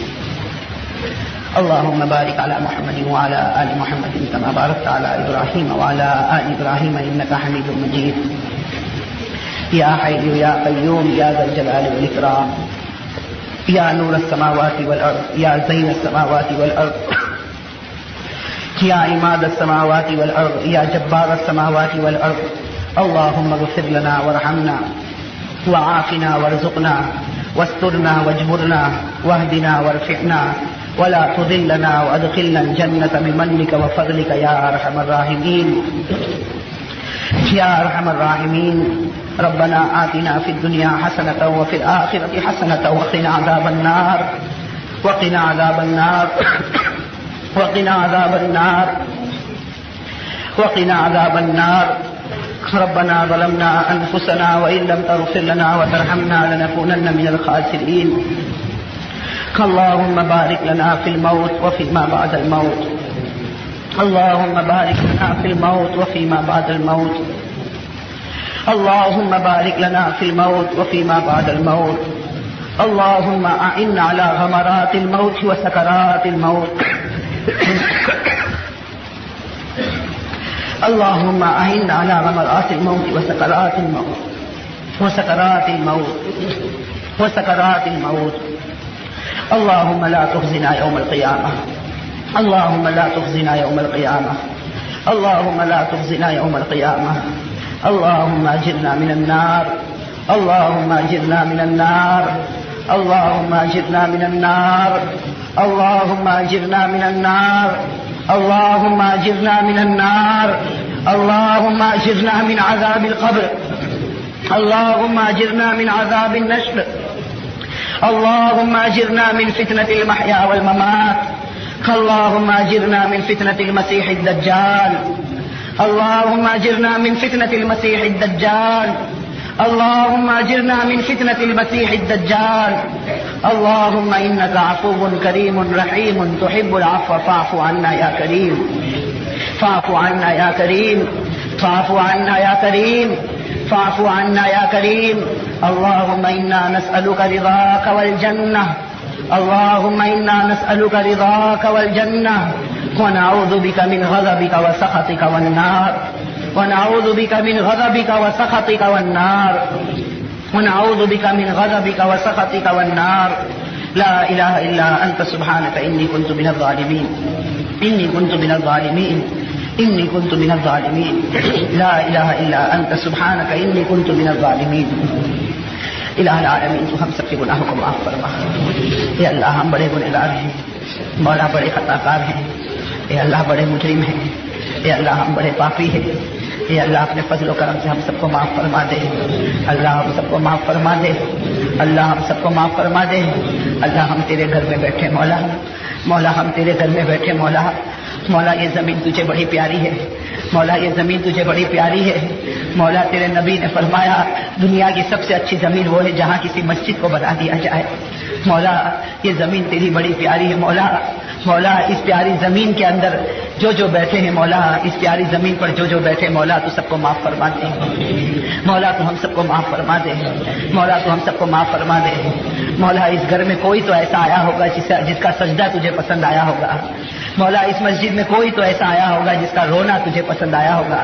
اللهم بارك على محمد وعلى آل محمد كما باركت على إبراهيم وعلى آل إبراهيم إنك حميد مجيد. يا حي يا قيوم يا ذا الجلال والإكرام، يا نور السماوات والأرض، يا زين السماوات والأرض، يا عماد السماوات والأرض، يا جبار السماوات والأرض. اللهم اغفر لنا وارحمنا وعافنا وارزقنا واسترنا واجبرنا واهدنا وارفعنا ولا تضلنا وادخلنا الجنة بمنك وفضلك يا أرحم الراحمين يا أرحم الراحمين. ربنا آتنا في الدنيا حسنة وفي الآخرة حسنة وقنا عذاب النار وقنا عذاب النار وقنا عذاب النار وقنا عذاب النار. ربنا ظلمنا أنفسنا وإن لم تغفر لنا وترحمنا لنكونن من الخاسرين. اللهم بارك لنا في الموت وفيما بعد الموت. اللهم بارك لنا في الموت وفيما بعد الموت. اللهم بارك لنا في الموت وفيما بعد الموت. اللهم أعنا على غمرات الموت وسكرات الموت. اللهم أعنا على غمرات الموت وسكرات الموت وسكرات الموت وسكرات الموت. اللهم لا تخزنا يوم القيامة. اللهم لا تخزنا يوم القيامة. اللهم لا تخزنا يوم القيامة. اللهم أجرنا من النار. اللهم أجرنا من النار. اللهم أجرنا من النار. اللهم أجرنا من النار. اللهم أجرنا من النار. اللهم أجرنا من عذاب القبر. اللهم أجرنا من عذاب النشر. اللهم أجرنا من فتنة المحيا والممات. اللهم أجرنا من فتنة المسيح الدجال. اللهم أجرنا من فتنة المسيح الدجال. اللهم أجرنا من فتنة المسيح الدجال. اللهم إنك عفو كريم رحيم تحب العفو فاعف عنا يا كريم. فاعف عنا يا كريم. فاعف عنا يا كريم. فاعف عنا يا كريم. اللهم إنا نسألك رضاك والجنة. اللهم إنا نسألك رضاك والجنة ونعوذ بك من غضبك وسخطك والنار. ونعوذ بك من غضبك وسخطك والنار. ونعوذ بك من غضبك وسخطك والنار. لا إله إلا أنت سبحانك إني كنت من الظالمين. إني كنت من الظالمين. إني كنت من الظالمين. لا إله إلا أنت سبحانك إني كنت من الظالمين. الہ العالمین تو ہم سب کے گناہوں کو معاف فرما. اے اللہ ہم بڑے گنہگار ہیں، مولا بڑے خطا کار ہیں، اے اللہ بڑے مجرم ہیں، اے اللہ ہم بڑے پاپی ہیں، اے اللہ اپنے فضل و کرم سے ہم سب کو معاف فرما دے. اللہ ہم سب کو معاف فرما دے. اللہ ہم سب کو معاف فرما دے. اللہ ہم تیرے گھر میں بیٹھے مولا. مولا ہم تیرے گھر میں بیٹھے مولا. مولا یہ زمین تجھے بڑی پیاری ہے. مولا یہ زمین تجھے بڑی پیاری ہے. مولا تیرے نبی نے فرمایا دنیا کی سب سے اچھی زمین وہ ہے جہاں کسی مسجد کو بنا دیا جائے. مولا یہ زمین تیری بڑی پیاری ہے مولا. مولا اس پیاری زمین کے اندر جو بیٹھے ہیں مولا, اس پیاری زمین پر جو بیٹھے مولا تو سب کو معاف فرما دے. مولا تو ہم سب کو معاف فرما دے. مولا تو ہم سب کو معاف فرما دے. مولا اس گھر میں کوئی تو ایسا آیا ہوگا جس کا سجدہ تجھے پسند آیا ہوگا. مولا اس مسجد میں کوئی تو ایسا آیا ہوگا جس کا رونا تجھے پسند آیا ہوگا.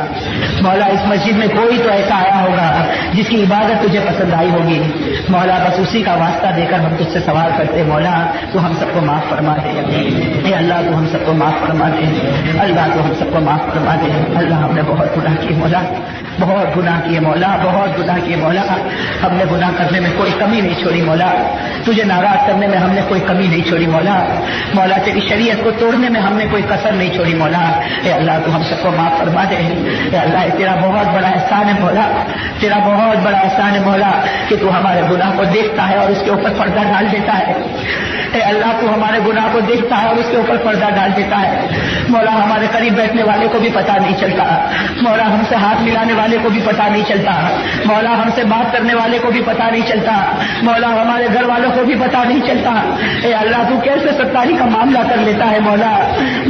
مولا اس مسجد میں کوئی تو ایسا آیا ہوگا جس کی عبادت تجھے پسند آئی ہوگی. مولا بس اسی کا واسطہ دے کر ہم تجھ سے سوال کرتے مولا تو ہم سب کو معاف فرما دے. اے اللہ تو ہم سب کو معاف فرما دے. اللہ تو ہم سب کو معاف فرما دے. اللہ ہم نے بہت گناہ کیے مولا, بہت گناہ کیے مولا, بہت گناہ کیے مولا. ہم نے گناہ کرنے میں کوئی کمی نہیں چھوڑی مولا. تجھے ناراض کرنے میں ہم نے کوئی کمی نہیں چھوڑی مولا. مولا تیری شریعت کو توڑنے میں ہم نے کوئی کسر نہیں چھوڑی مولا. اے اللہ تو ہم سب کو معاف فرما دے. اے اللہ تیرا بہت بڑا احسان ہے مولا. تیرا بہت بڑا احسان ہے مولا کہ تو ہمارے گناہ کو دیکھتا ہے اور اس کے اوپر پردہ ڈال دیتا ہے. اے اللہ تو ہمارے گناہ کو دیکھتا ہے اور اس کے اوپر پردہ ڈال دیتا ہے. مولا ہمارے قریب بیٹھنے والے کو بھی پتہ نہیں چلتا. مولا ہم سے ہاتھ ملانے والے کو بھی پتہ نہیں چلتا. مولا ہم سے بات کرنے والے کو بھی پتہ نہیں چلتا. مولا ہمارے گھر والوں کو بھی پتہ نہیں چلتا. اے اللہ تو کیسے ستاری کا معاملہ کر لیتا ہے مولا.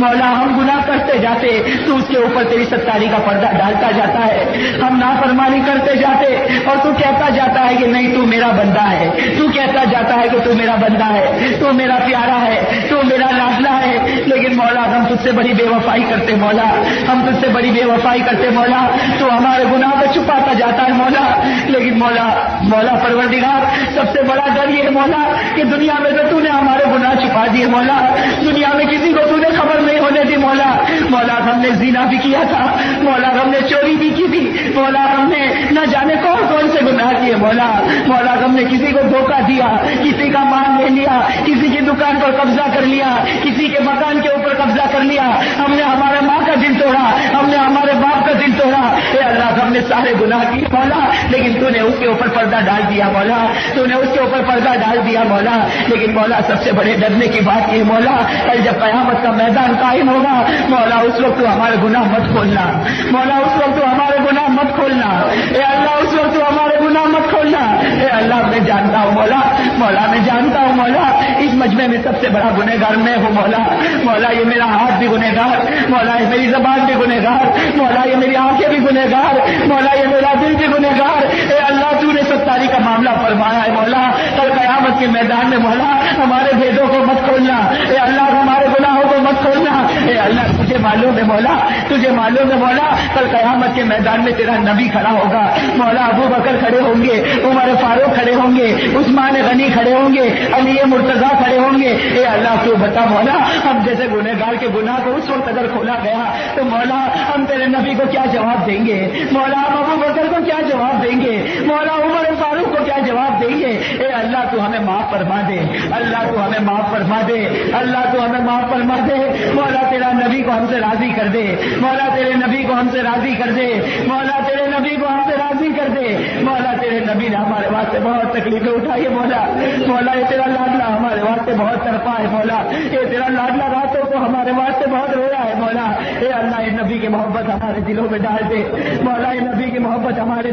مولا ہم گناہ کرتے جاتے تو اس کے اوپر تیری ستاری کا پردہ ڈالتا جاتا ہے. ہم نافرمانی کرتے جاتے اور تو کہتا جاتا ہے کہ نہیں تو میرا بندہ ہے. تو کہتا جاتا ہے کہ تو میرا بندہ ہے, تو میرا پیارا ہے, تو میرا لاڈلا ہے. لیکن مولا ہم تجھ سے بڑی بے وفائی کرتے مولا. ہم تجھ سے بڑی بے وفائی کرتے مولا. تو ہمارے گناہ کو چھپاتا جاتا ہے مولا. لیکن مولا پروردگار سب سے بڑا ڈر یہ ہے مولا کہ دنیا میں تو نے ہمارے گناہ چھپا دیے مولا. دنیا میں کسی کو تو نے خبر نہیں ہونے دی مولا. مولا ہم نے زنا بھی کیا تھا مولا, ہم نے چوری بھی کی تھی مولا, ہم نے نہ جانے کون سے گناہ کیے مولا. مولا ہم نے کسی کو دھوکہ دیا, کسی کا مال لے لیا, کسی کی دکان پر قبضہ کر لیا, کسی کے مکان کے اوپر قبضہ کر لیا. ہم نے ہمارے ماں کا دل توڑا, ہم نے ہمارے باپ کا دل توڑا. اے اللہ ہم نے سارے گناہ کیے مولا, لیکن تو نے اس کے اوپر پردہ ڈال دیا مولا. تو نے اس کے اوپر پردہ ڈال دیا مولا. لیکن مولا سب سے بڑے ڈرنے کی بات یہ مولا, کل جب قیامت کا میدان قائم ہوگا مولا اس وقت تو ہمارے گناہ مت کھولنا مولا. اس وقت تو ہمارے گناہ مت کھولنا. اے اللہ اس وقت تو ہمارے گناہ مت کھولنا. اے اللہ میں جانتا ہوں مولا, مولا میں جانتا ہوں مولا اس مجمع میں سب سے بڑا گنہگار میں ہوں مولا. مولا یہ میرا ہاتھ بھی گنہگار مولا, یہ میری زبان بھی گنہگار مولا, یہ میری آنکھیں بھی گنہگار مولا, یہ میرا دل بھی گنہگار. اے اللہ تو نے ستاری کا معاملہ فرمایا ہے مولا. کل قیامت کے میدان میں مولا ہمارے بھیدوں کو مت کھولنا. اے اللہ ہمارے گناہوں کو مت کھولنا. اے اللہ تجھے معلوم ہے مولا, تجھے معلوم ہے مولا کل قیامت کے میدان میں تیرا نبی کھڑا ہوگا مولا. ابو بکر کھڑے ہوں گے, عمر فاروق کھڑے ہوں گے, عثمان غنی کھڑے ہوں گے, علی مرتضیٰ کھڑے ہوں گے. اے اللہ تو بتا مولا ہم جیسے گنہگار کے گناہ کو اس وقت اگر کھولا گیا تو مولا ہم تیرے نبی کو کیا جواب دیں گے مولا. ہم ابو بکر کو کیا جواب دیں گے مولا, عمر فاروق کو کیا جواب دیں گے. اے اللہ تو ہمیں معاف فرما دے. اللہ تو ہمیں معاف فرما دے. اللہ تو ہمیں معاف فرما دے مولا. تیرا نبی کو ہم سے راضی کر دے مولا. تیرے نبی کو ہم سے راضی کر دے مولا. تیرے نبی کو ہم سے راضی کر دے مولا. تیرے نبی نے ہمارے واسطے بہت تکلیفیں اٹھائی مولا. مولا یہ تیرا لاڈلا ہمارے واسطے بہت تڑپا ہے مولا. یہ تیرا لاڈلا راتوں کو ہمارے واسطے بہت رویا ہے مولا. اے اللہ یہ نبی کی محبت ہمارے دلوں میں ڈال دے مولا. یہ نبی کی محبت ہمارے